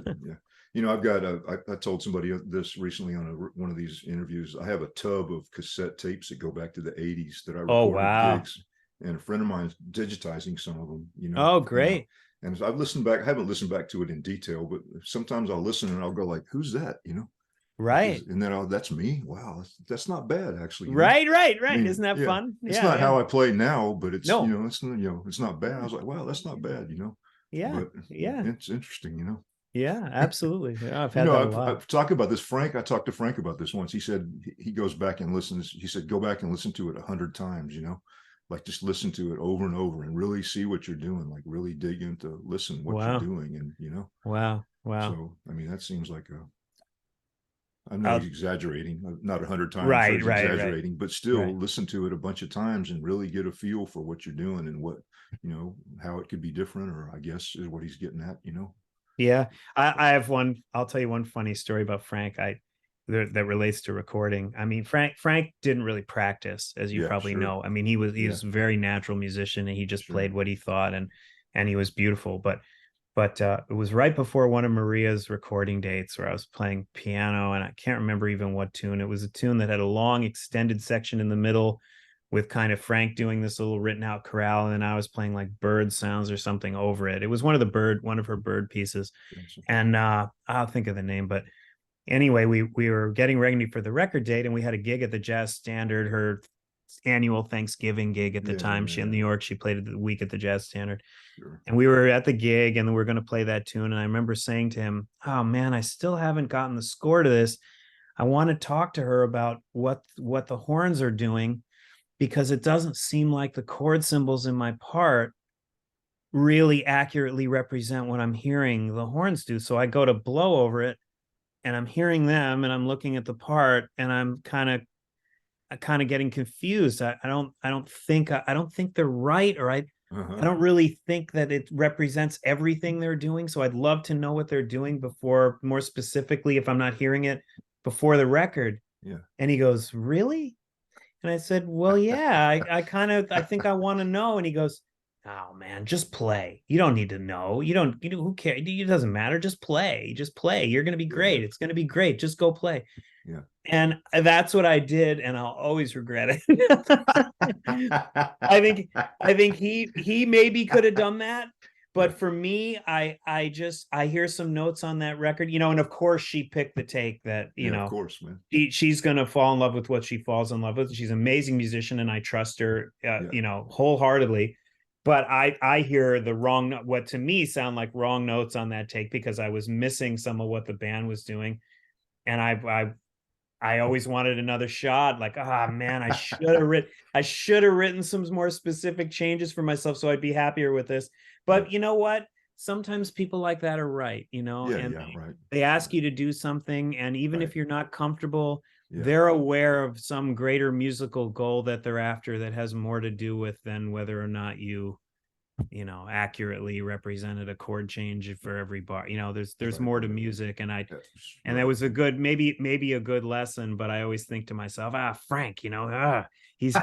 I've got I told somebody this recently on one of these interviews. I have a tub of cassette tapes that go back to the 80s that I recorded gigs, and a friend of mine is digitizing some of them, Oh, great. And I've listened back. I haven't listened back to it in detail, but sometimes I'll listen and I'll go like, who's that? Right. And then that's me. Wow, that's not bad actually. Right. I mean, isn't that fun? It's not how I play now, but it's it's not bad. I was like, wow, that's not bad, Yeah. But it's interesting, Yeah, absolutely. Yeah, I've had that a lot. I've talked about this. I talked to Frank about this once. He said he goes back and listens. He said, go back and listen to it 100 times, like just listen to it over and over and really see what you're doing, like really dig into what you're doing. And, Wow. So, I mean, that seems like I'm not exaggerating, not 100 times, right, exaggerating, but still listen to it a bunch of times and really get a feel for what you're doing and what, how it could be different, or I guess is what he's getting at, Yeah. I have I'll tell you one funny story about Frank. That relates to recording. I mean, Frank didn't really practice, as you probably know. I mean, he was a very natural musician, and he just played what he thought, and he was beautiful. But it was right before one of Maria's recording dates where I was playing piano, and I can't remember even what tune. It was a tune that had a long extended section in the middle with kind of Frank doing this little written out chorale, and then I was playing like bird sounds or something over it. It was one of her bird pieces. And I'll think of the name, but anyway, we were getting ready for the record date, and we had a gig at the Jazz Standard, her annual Thanksgiving gig at the time. She in New York, she played the week at the Jazz Standard. And we were at the gig, and we were going to play that tune. And I remember saying to him, oh man, I still haven't gotten the score to this. I want to talk to her about what the horns are doing, because it doesn't seem like the chord symbols in my part really accurately represent what I'm hearing the horns do. So I go to blow over it, and I'm hearing them, and I'm looking at the part, and I'm kind of getting confused. I don't think they're right, or I don't really think that it represents everything they're doing. So I'd love to know what they're doing before, more specifically, if I'm not hearing it before the record. Yeah. And he goes, really? And I said, well, yeah, I think I want to know. And he goes, oh man, just play. You don't need to know. Who cares? It doesn't matter. Just play. You're going to be great. It's going to be great. Just go play. Yeah. And that's what I did. And I'll always regret it. I think he maybe could have done that. But for me, I hear some notes on that record, and of course she picked the take that, of course, man. She's going to fall in love with what she falls in love with. She's an amazing musician, and I trust her, wholeheartedly. But I hear what to me sound like wrong notes on that take, because I was missing some of what the band was doing. And I always wanted another shot. Like, man, I should have written some more specific changes for myself so I'd be happier with this. But you know what? Sometimes people like that are right, They ask you to do something, and even if you're not comfortable, they're aware of some greater musical goal that they're after that has more to do with than whether or not you accurately represented a chord change for every bar. There's more to music, and that was a good, maybe a good lesson. But I always think to myself, Frank, He's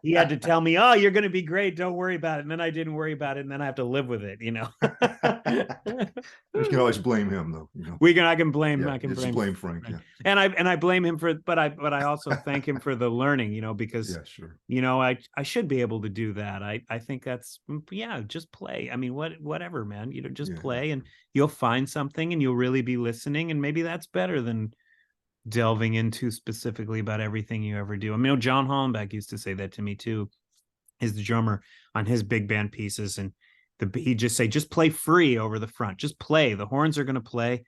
he had to tell me, oh, you're going to be great, don't worry about it. And then I didn't worry about it, and then I have to live with it, You can always blame him, though. I can blame Frank. Yeah, and I blame him for, but I also thank him for the learning, because sure. I should be able to do that. I think that's, just play. I mean, whatever, man, just play, and you'll find something, and you'll really be listening, and maybe that's better than delving into specifically about everything you ever do. I mean, John Hollenbeck used to say that to me too. Is the drummer on his big band pieces, and he'd just say, just play free over the front. Just play. The horns are going to play.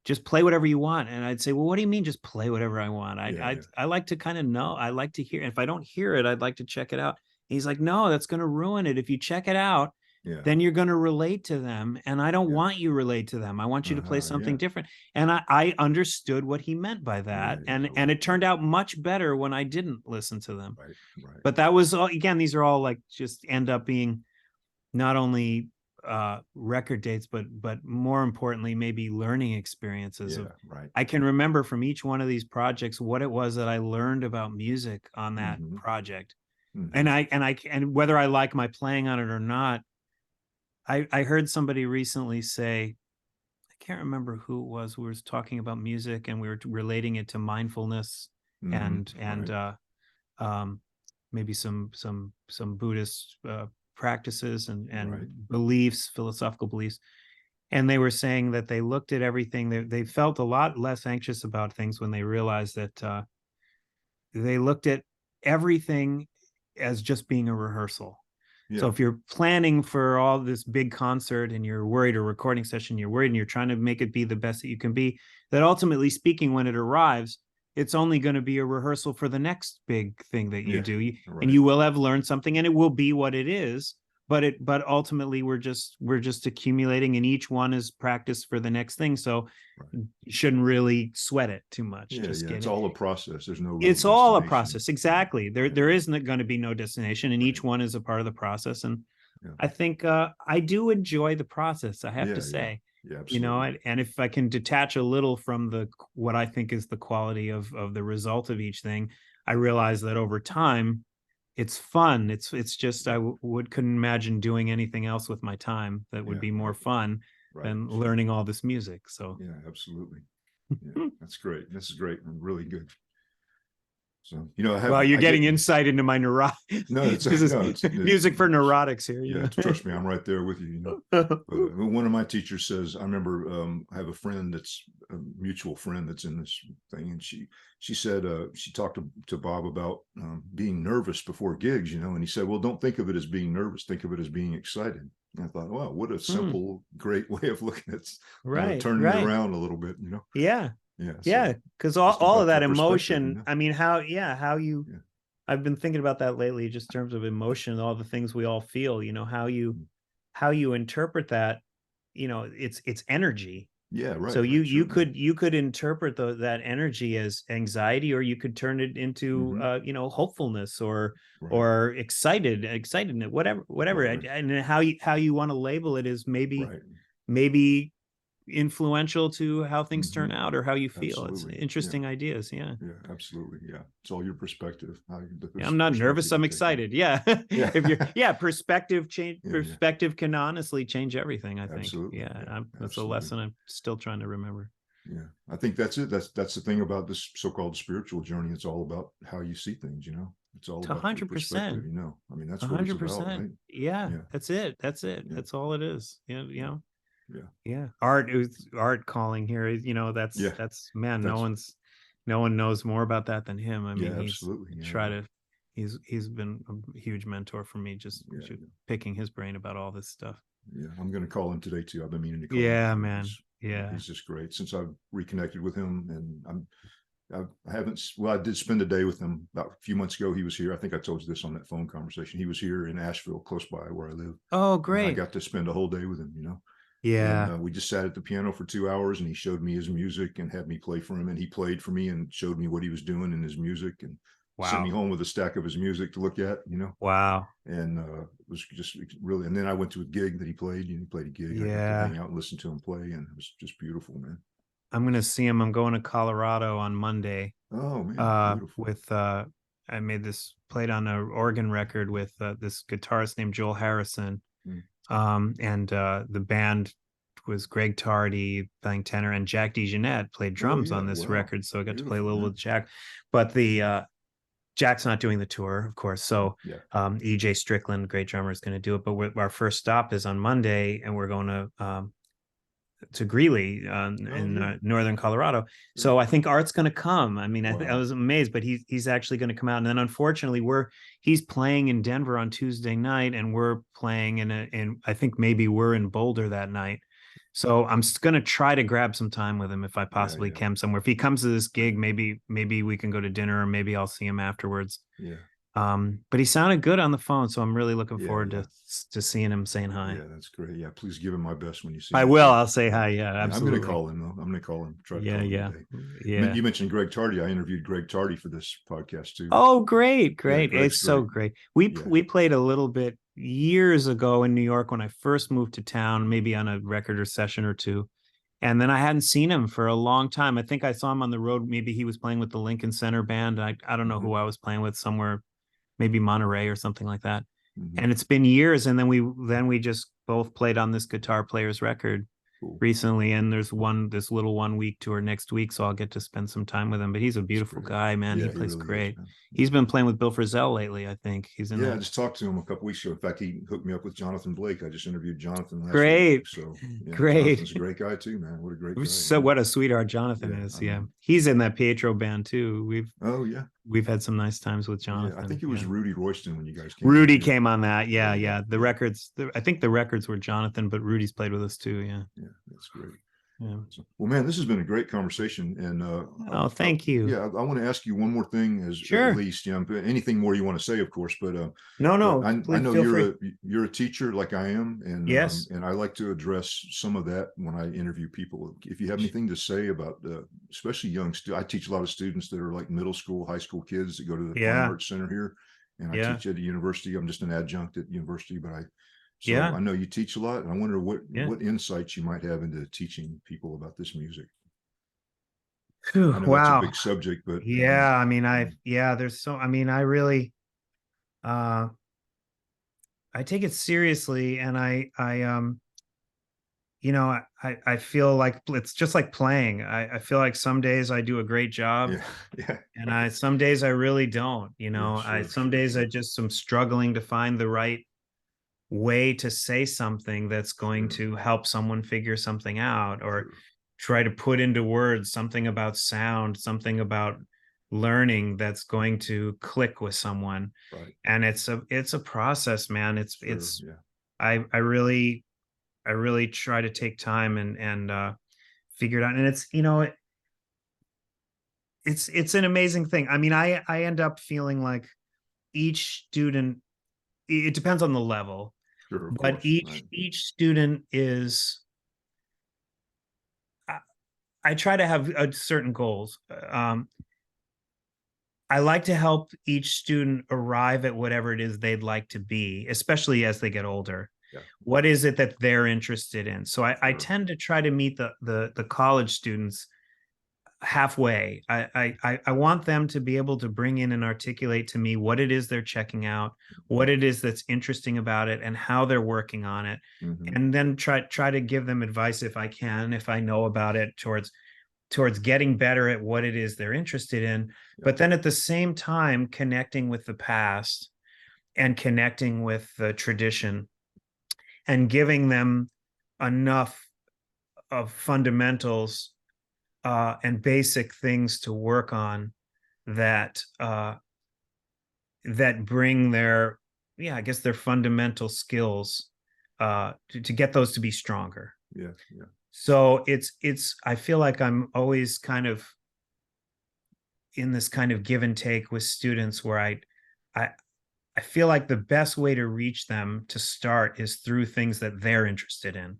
Just play whatever you want. And I'd say, well, what do you mean just play whatever I want? I like to kind of know. I like to hear. And if I don't hear it, I'd like to check it out. And he's like, no, that's going to ruin it. If you check it out, then you're going to relate to them. And I don't want you to relate to them. I want you to play something different. And I understood what he meant by that. And it turned out much better when I didn't listen to them. Right. But that was all, again, these are all like just end up being not only record dates, but more importantly, maybe learning experiences. I can remember from each one of these projects what it was that I learned about music on that project. And and whether I like my playing on it or not, I heard somebody recently say, I can't remember who it was, who was talking about music, and we were relating it to mindfulness and maybe some Buddhist practices and beliefs, philosophical beliefs. And they were saying that they looked at everything. They felt a lot less anxious about things when they realized that they looked at everything as just being a rehearsal. So if you're planning for all this big concert and you're worried, or recording session, you're worried and you're trying to make it be the best that you can be, that ultimately speaking, when it arrives, it's only going to be a rehearsal for the next big thing that you do. And you will have learned something, and it will be what it is. But ultimately we're just accumulating, and each one is practice for the next thing. So you shouldn't really sweat it too much. It's all a process. There's no. It's all a process. Exactly. There isn't going to be no destination, and each one is a part of the process. And I think I do enjoy the process, I have to say. And if I can detach a little from what I think is the quality of the result of each thing, I realize that over time, it's fun. It's just couldn't imagine doing anything else with my time that would be more fun than learning all this music. So absolutely. That's great. This is great and really good. So you're getting insight into my neurotic. No, it's music for neurotics here. Trust me, I'm right there with you. One of my teachers says, I remember I have a friend that's a mutual friend that's in this thing, and she said she talked to Bob about being nervous before gigs, and he said, well, don't think of it as being nervous, think of it as being excited. And I thought, wow, what a simple, great way of looking at turning it around a little bit, because all of that emotion, I mean, how you I've been thinking about that lately, just in terms of emotion, all the things we all feel, how you interpret that, it's energy. So you could interpret that energy as anxiety, or you could turn it into hopefulness or excitedness, whatever. And how you want to label it is maybe influential to how things turn out or how you feel. Absolutely. It's interesting ideas. Absolutely. It's all your perspective. I'm not nervous, I'm excited. Perspective can honestly change everything, I think. Absolutely. That's a lesson I'm still trying to remember. I think that's it. That's the thing about this so-called spiritual journey. It's all about how you see things, It's all about 100%. perspective, I mean, that's 100%. What it's about, right? That's it. That's all it is. Art calling here, that's man, no one knows more about that than him. I mean, he's been a huge mentor for me, just picking his brain about all this stuff. I'm going to call him today too. I've been meaning to call him. Man. He's just great. Since I've reconnected with him, and I did spend a day with him about a few months ago. He was here. I think I told you this on that phone conversation. He was here in Asheville, close by where I live. Oh, great. And I got to spend a whole day with him, And, we just sat at the piano for 2 hours, and he showed me his music and had me play for him, and he played for me and showed me what he was doing in his music, and sent me home with a stack of his music to look at, Wow. And it was just really, and then I went to a gig that he played, and he played a gig. I got to hang out and listen to him play, and it was just beautiful, man. I'm going to see him. I'm going to Colorado on Monday. Oh man, with played on an organ record with this guitarist named Joel Harrison. And the band was Greg Tardy playing tenor, and Jack DeJohnette played drums on this record. So I got to play a little with Jack, but the Jack's not doing the tour, of course. So EJ Strickland, great drummer, is going to do it. But our first stop is on Monday, and we're going to Greeley in northern Colorado. So I think Art's going to come. I mean, I was amazed, but he's actually going to come out. And then unfortunately, he's playing in Denver on Tuesday night, and we're playing in I think maybe we're in Boulder that night. So I'm going to try to grab some time with him if I possibly can somewhere. If he comes to this gig, maybe we can go to dinner, or maybe I'll see him afterwards. Yeah. But he sounded good on the phone, so I'm really looking forward to seeing him, saying hi. Yeah, that's great. Yeah, please give him my best when you see him. I will. I'll say hi. Yeah, absolutely. I'm going to call him though. I'm going to call him. Try to call him today. Yeah. You mentioned Greg Tardy. I interviewed Greg Tardy for this podcast too. Oh, great. It's so great. We played a little bit years ago in New York when I first moved to town, maybe on a record or session or two. And then I hadn't seen him for a long time. I think I saw him on the road. Maybe he was playing with the Lincoln Center band. I don't know who I was playing with, somewhere, maybe Monterey or something like that. And it's been years. And then we just both played on this guitar player's record recently. And there's this little 1 week tour next week. So I'll get to spend some time with him, but he's a beautiful guy, man. He plays really great. He's been playing with Bill Frisell lately. I think he's in I just talked to him a couple weeks ago. In fact, he hooked me up with Jonathan Blake. I just interviewed Jonathan last week. So great. Jonathan's a great guy too, man. What a great guy. So what a sweetheart Jonathan is. Yeah. He's in that Pietro band too. We've had some nice times with Jonathan. I think it was Rudy Royston when you guys came. Rudy came on that. Yeah. The records, I think the records were Jonathan, but Rudy's played with us too. Yeah, that's great. Yeah. Well, man, this has been a great conversation, and thank you. I want to ask you one more thing, at least, anything more you want to say, of course, but no. I know you're a teacher like I am, and yes, and I like to address some of that when I interview people. If you have anything to say about, especially young students, I teach a lot of students that are like middle school, high school kids that go to the Fine Arts Center here, and I teach at a university. I'm just an adjunct at university, but I know you teach a lot, and I wonder what insights you might have into teaching people about this music. I know that's a big subject, but I mean, I really, I take it seriously, and I feel like it's just like playing. I feel like some days I do a great job, and some days I really don't. Some days I just am struggling to find the right way to say something that's going to help someone figure something out, or try to put into words something about sound, something about learning that's going to click with someone. And it's a process, man. I really try to take time and figure it out. And it's an amazing thing. I mean, I end up feeling like each student, it depends on the level, but each student is, I try to have certain goals. I like to help each student arrive at whatever it is they'd like to be, especially as they get older. What is it that they're interested in? So I tend to try to meet the college students halfway. I want them to be able to bring in and articulate to me what it is they're checking out, what it is that's interesting about it, and how they're working on it. And then try to give them advice if I can, if I know about it, towards getting better at what it is they're interested in. But then at the same time, connecting with the past and connecting with the tradition, and giving them enough of fundamentals and basic things to work on that bring their fundamental skills to get those to be stronger. So I feel like I'm always kind of in this kind of give and take with students, where I feel like the best way to reach them to start is through things that they're interested in.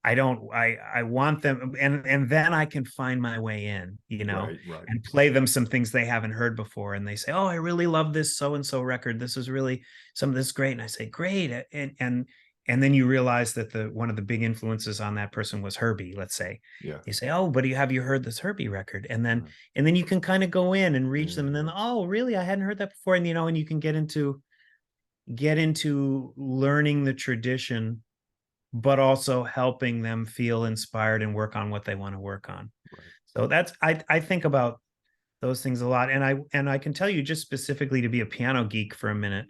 I want them, and then I can find my way in, and play them some things they haven't heard before. And they say, "Oh, I really love this so-and-so record. This is really, some of this great." And I say, "Great." And and then you realize that one of the big influences on that person was Herbie, let's say. Yeah. You say, oh, but have you heard this Herbie record? And then you can kind of go in and reach them, and then, oh, really? I hadn't heard that before. And and you can get into learning the tradition, but also helping them feel inspired and work on what they want to work on. Right. So that's I think about those things a lot. And I can tell you, just specifically to be a piano geek for a minute,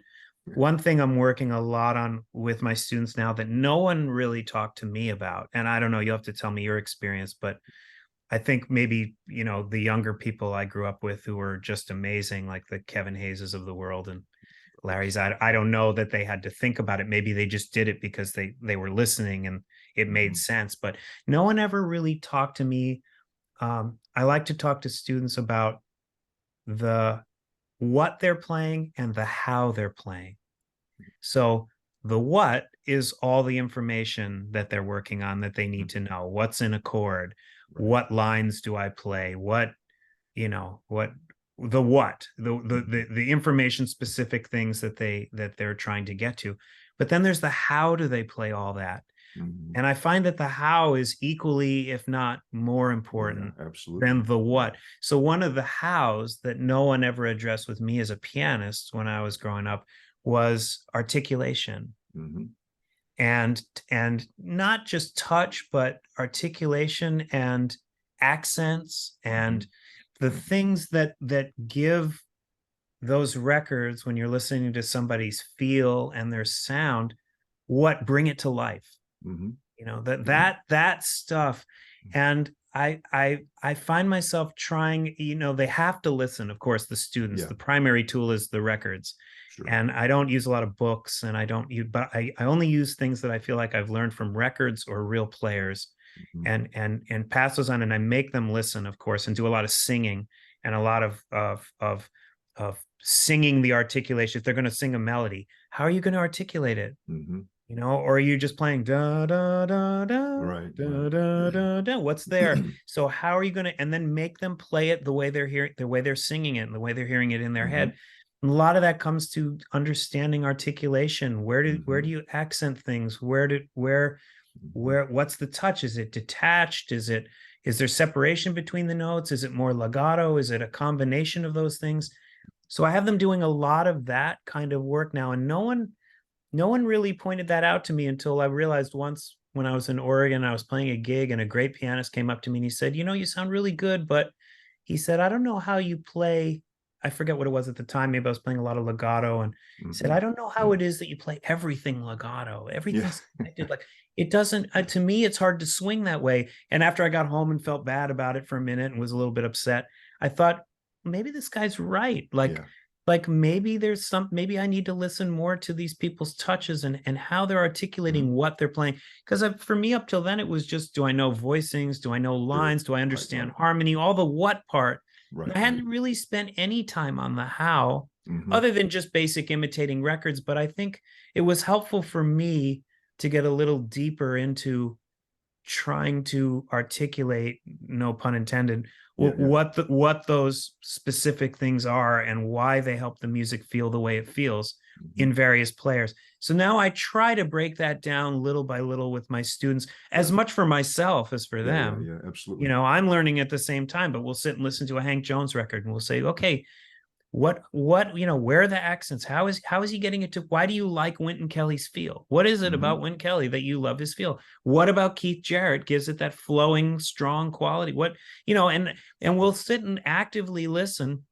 one thing I'm working a lot on with my students now that no one really talked to me about, and I don't know, you'll have to tell me your experience, but I think maybe, the younger people I grew up with who were just amazing, like the Kevin Hayeses of the world and Larry's, I don't know that they had to think about it. Maybe they just did it because they were listening and it made sense, but no one ever really talked to me. I like to talk to students about what they're playing and the how they're playing. So the what is all the information that they're working on that they need to know. What's in a chord? Right. What lines do I play? What the information specific things that they're trying to get to. But then there's the how do they play all that? Mm-hmm. And I find that the how is equally, if not more important than the what. So one of the hows that no one ever addressed with me as a pianist when I was growing up was articulation. Mm-hmm. And not just touch, but articulation and accents and the things that give those records, when you're listening to somebody's feel and their sound, what bring it to life. Mm-hmm. That stuff. And I find myself trying, they have to listen, of course, the students. The primary tool is the records. Sure. And I don't use a lot of books, and but I only use things that I feel like I've learned from records or real players. Mm-hmm. and pass those on, and I make them listen, of course, and do a lot of singing and a lot of singing the articulation. If they're going to sing a melody, how are you going to articulate it? Mm-hmm. Or are you just playing da da da da, right, da da da da? What's there? So how are you going to, and then make them play it the way they're hearing, the way they're singing it, and the way they're hearing it in their head. And a lot of that comes to understanding articulation. Where do you accent things? What's the touch? Is it detached? Is there separation between the notes? Is it more legato? Is it a combination of those things? So I have them doing a lot of that kind of work now, and no one really pointed that out to me until I realized once when I was in Oregon, I was playing a gig and a great pianist came up to me and he said, you sound really good, but he said, I don't know how you play. I forget what it was at the time. Maybe I was playing a lot of legato, and he said, I don't know how it is that you play everything legato. Everything's connected. Like, it doesn't, to me, it's hard to swing that way. And after I got home and felt bad about it for a minute and was a little bit upset, I thought, maybe this guy's right. Like maybe maybe I need to listen more to these people's touches and how they're articulating what they're playing. Because for me, up till then, it was just, do I know voicings? Do I know lines? Do I understand harmony? All the what part. Right. I hadn't really spent any time on the how, other than just basic imitating records. But I think it was helpful for me to get a little deeper into trying to articulate, no pun intended, what those specific things are and why they help the music feel the way it feels in various players. So now I try to break that down little by little with my students, as much for myself as for them. Yeah, absolutely. I'm learning at the same time, but we'll sit and listen to a Hank Jones record and we'll say, okay, what where are the accents? How is he getting it to? Why do you like Wynton Kelly's feel? What is it about Wynton Kelly that you love his feel? What about Keith Jarrett gives it that flowing, strong quality? What, and we'll sit and actively listen,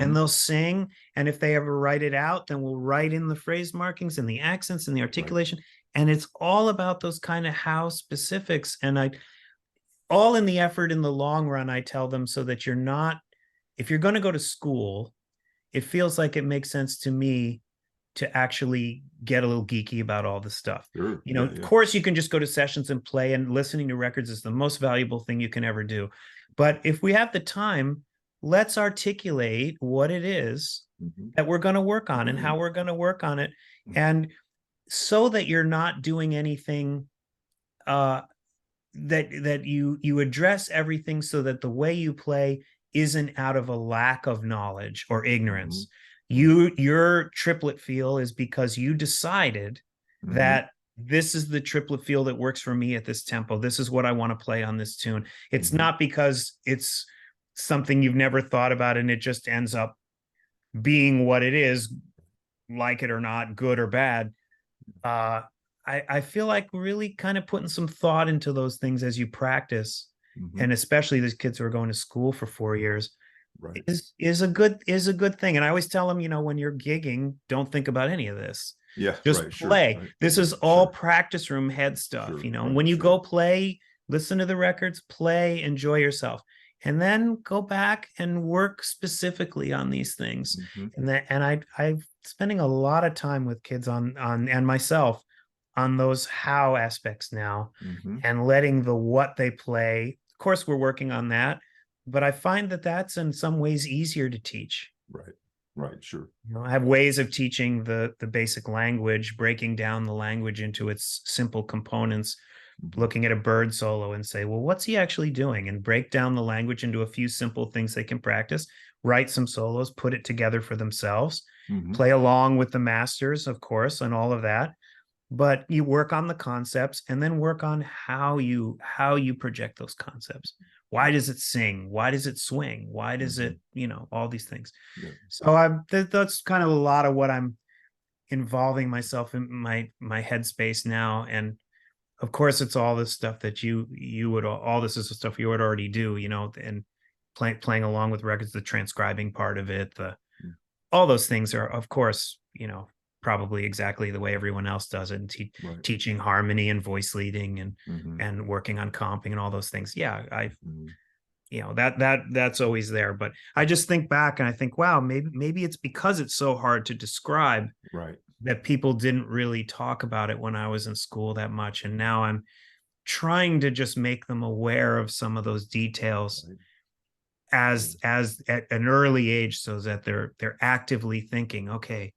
and they'll sing. And if they ever write it out, then we'll write in the phrase markings and the accents and the articulation. Right. And it's all about those kind of how specifics. And all in the effort in the long run, I tell them, so that if you're going to go to school, it feels like it makes sense to me to actually get a little geeky about all this stuff. Sure. Of course, you can just go to sessions and play, and listening to records is the most valuable thing you can ever do. But if we have the time, let's articulate what it is that we're going to work on and how we're going to work on it. And so that you're not doing anything that you address everything so that the way you play isn't out of a lack of knowledge or ignorance. Your triplet feel is because you decided that this is the triplet feel that works for me at this tempo. This is what I want to play on this tune. It's Mm-hmm. not because it's something you've never thought about and it just ends up being what it is, like it or not, good or bad. I feel like really kind of putting some thought into those things as you practice, Mm-hmm. and especially these kids who are going to school for 4 years, Right. is a good thing. And I always tell them, when you're gigging, don't think about any of this. Yeah. Just Right. play. Sure. Right. This is all practice room head stuff. Sure. Right, when you go play, listen to the records, play, enjoy yourself, and then go back and work specifically on these things. Mm-hmm. And I'm spending a lot of time with kids on and myself on those how aspects now, Mm-hmm. and letting the what they play. Of course, we're working on that, but I find that that's in some ways easier to teach. Right. Right. Sure. I have ways of teaching the basic language, breaking down the language into its simple components, Mm-hmm. looking at a bird solo and say, well, what's he actually doing? And break down the language into a few simple things they can practice, write some solos, put it together for themselves, Mm-hmm. play along with the masters, of course, and all of that. But you work on the concepts and then work on how you project those concepts. Why does it sing? Why does it swing? Why does it, all these things. Yeah. So that's kind of a lot of what I'm involving myself in my headspace now. And of course, it's all this stuff that you would, all this is the stuff you would already do, and playing along with records, the transcribing part of it, all those things are, of course, probably exactly the way everyone else does it, and teaching harmony and voice leading and working on comping and all those things. Yeah, that's always there. But I just think back and I think, wow, maybe it's because it's so hard to describe, right, that people didn't really talk about it when I was in school that much. And now I'm trying to just make them aware of some of those details as at an early age, so that they're actively thinking, okay,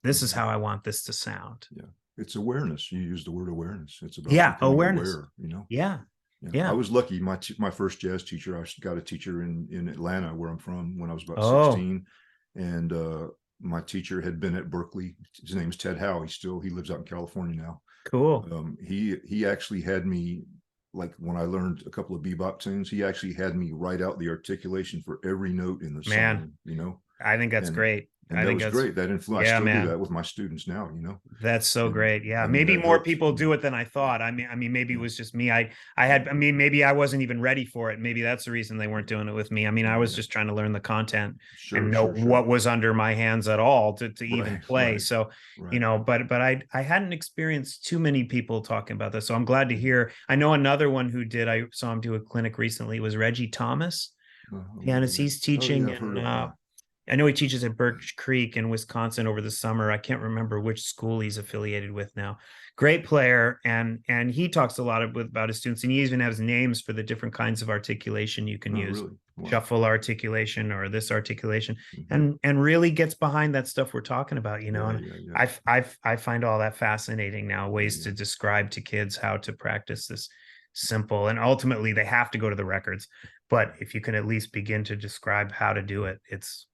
this is how I want this to sound. Yeah. It's awareness. You use the word awareness. It's about becoming awareness. Aware, Yeah. I was lucky. My first jazz teacher, I got a teacher in Atlanta, where I'm from, when I was about 16. And my teacher had been at Berkeley. His name is Ted Howe. He lives out in California now. Cool. He actually had me, like when I learned a couple of bebop tunes, he actually had me write out the articulation for every note in the song, I think that's great. And I think that was great. That influence. I still do that with my students now, That's so great. Yeah. Maybe more people do it than I thought. I mean, maybe it was just me. Maybe I wasn't even ready for it. Maybe that's the reason they weren't doing it with me. I mean, I was just trying to learn the content and know what was under my hands at all to even play. So, but I hadn't experienced too many people talking about this. So I'm glad to hear. I know another one who did. I saw him do a clinic recently. Was Reggie Thomas. Pianist. He's teaching I know he teaches at Birch Creek in Wisconsin over the summer. I can't remember which school he's affiliated with now. Great player. And he talks a lot about his students, and he even has names for the different kinds of articulation you can use. Really? Wow. Shuffle articulation or this articulation, and really gets behind that stuff we're talking about, I find all that fascinating now, ways to describe to kids how to practice this simple, and ultimately they have to go to the records. But if you can at least begin to describe how to do it, it's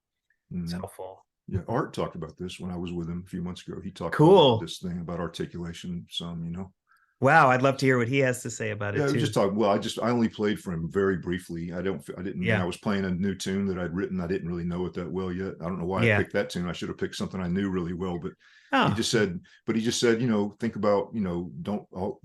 helpful. Yeah, Art talked about this when I was with him a few months ago. He talked about this thing about articulation some, Wow, I'd love to hear what he has to say about it too. Just talk. Well, I only played for him very briefly. I didn't. When I was playing a new tune that I'd written, I didn't really know it that well yet. I don't know why I picked that tune. I should have picked something I knew really well. But he just said, think about,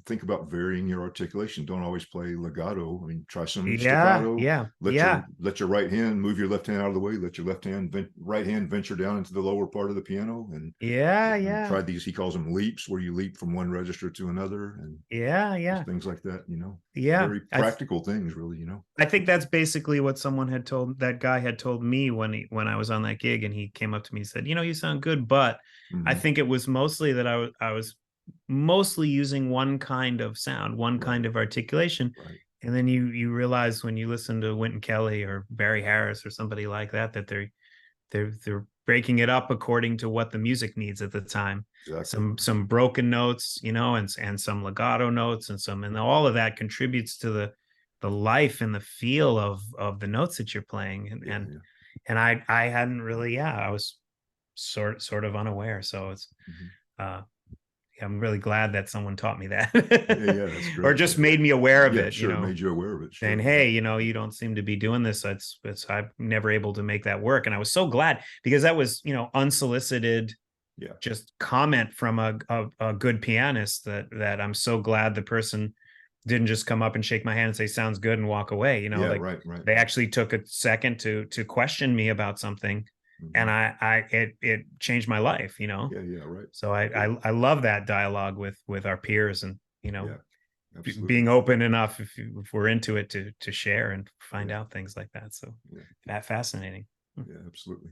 think about varying your articulation. Don't always play legato. I mean, try some staccato. Let your right hand move your left hand out of the way. Let your right hand venture down into the lower part of the piano. And try these. He calls them leaps, where you leap from one register to another. And things like that, very practical things, really. I think that's basically what that guy had told me when I was on that gig, and he came up to me and said, you sound good, but I think it was mostly that I was mostly using one kind of sound, one kind of articulation. And then you realize when you listen to Wynton Kelly or Barry Harris or somebody like that they're breaking it up according to what the music needs at the time. Some broken notes, and some legato notes, and all of that contributes to the life and the feel of the notes that you're playing. And I hadn't really, I was sort of unaware. So it's I'm really glad that someone taught me that. Yeah, that's great. Or just made me aware of Yeah, it, sure, made you aware of it. Sure. saying, hey, you don't seem to be doing this. It's I'm never able to make that work. And I was so glad, because that was, unsolicited, just comment from a good pianist, that I'm so glad the person didn't just come up and shake my hand and say, sounds good, and walk away. Right. They actually took a second to question me about something. And it changed my life, Yeah, right. So I love that dialogue with our peers, and, Absolutely. being open enough, if we're into it, to share and find out things like that. So fascinating. Yeah, absolutely.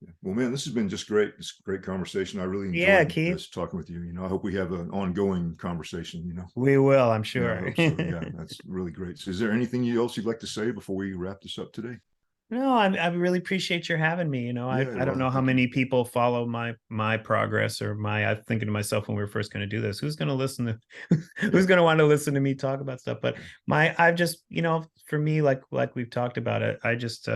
Yeah. Well, man, this has been just great. It's a great conversation. I really enjoyed this, talking with you. I hope we have an ongoing conversation, We will, I'm sure. Yeah, I hope so. Yeah, that's really great. So is there anything else you'd like to say before we wrap this up today? No, I really appreciate your having me. I don't know how many people follow my progress, or I'm thinking to myself, when we were first going to do this, who's going to listen to, who's going to want to listen to me talk about stuff? But I've just, for me, like we've talked about it, I just,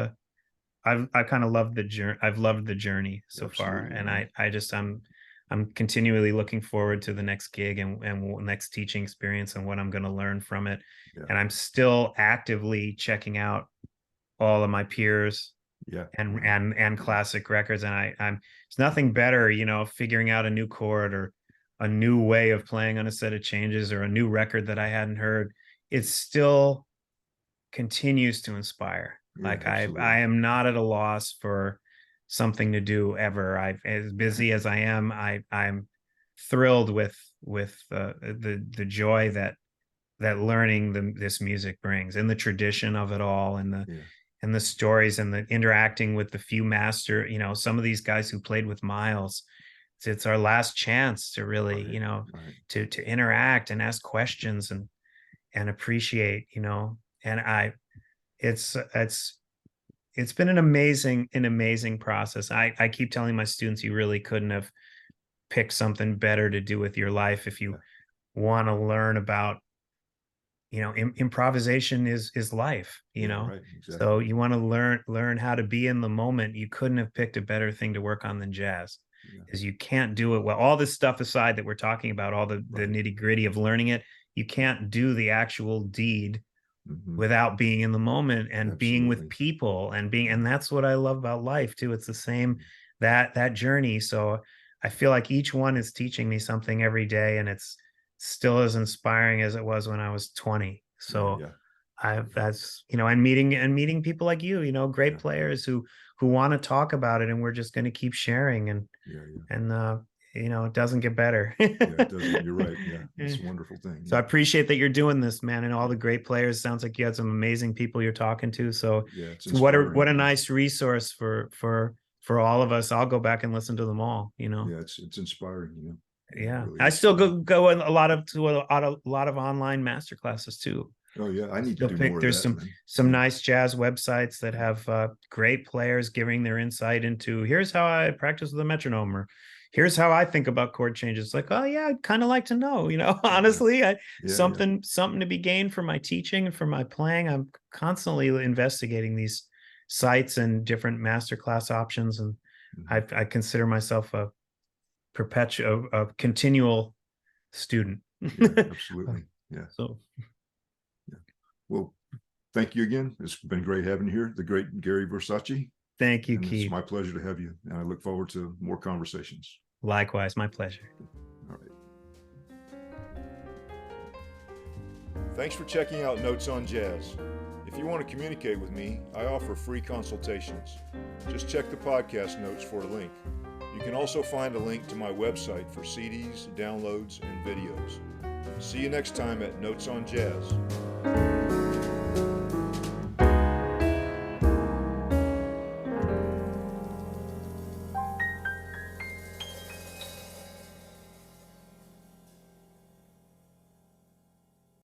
I kind of loved the journey. I've loved the journey so far. And I'm continually looking forward to the next gig and next teaching experience and what I'm going to learn from it. And I'm still actively checking out all of my peers and classic records. And I'm it's nothing better, figuring out a new chord or a new way of playing on a set of changes or a new record that I hadn't heard. It still continues to inspire. I am not at a loss for something to do ever. As busy as I am, I'm thrilled with the joy that learning this music brings, and the tradition of it all, and the stories, and the interacting with the few master, some of these guys who played with Miles. It's our last chance to really, to interact and ask questions and appreciate, and it's been an amazing process. I keep telling my students, you really couldn't have picked something better to do with your life if you want to learn about, improvisation is life, Right, exactly. So you want to learn how to be in the moment. You couldn't have picked a better thing to work on than jazz, because you can't do it well. All this stuff aside that we're talking about, all the nitty gritty of learning it, you can't do the actual deed without being in the moment and being with people and that's what I love about life too. It's the same, that journey. So I feel like each one is teaching me something every day, and it's still as inspiring as it was when I was 20. So that's, and meeting people like you, great players who want to talk about it, and we're just going to keep sharing, and it doesn't get better. It doesn't. You're right. Yeah, it's a wonderful thing. So I appreciate that you're doing this, man, and all the great players. Sounds like you had some amazing people you're talking to. So what a nice resource for all of us. I'll go back and listen to them all. Yeah, it's inspiring. Yeah, really I still go in a lot of online master classes too. Oh yeah, I need to do more. There's some nice jazz websites that have great players giving their insight into, here's how I practice with a metronome, or here's how I think about chord changes. It's like, oh yeah, I'd kind of like to know, honestly, something to be gained from my teaching and from my playing. I'm constantly investigating these sites and different masterclass options, and I consider myself a continual student. Absolutely. Yeah. So. Well, thank you again. It's been great having you here, the great Gary Versace. Thank you, Keith. It's my pleasure to have you, and I look forward to more conversations. Likewise, my pleasure. All right. Thanks for checking out Notes on Jazz. If you want to communicate with me, I offer free consultations. Just check the podcast notes for a link. You can also find a link to my website for CDs, downloads, and videos. See you next time at Notes on Jazz.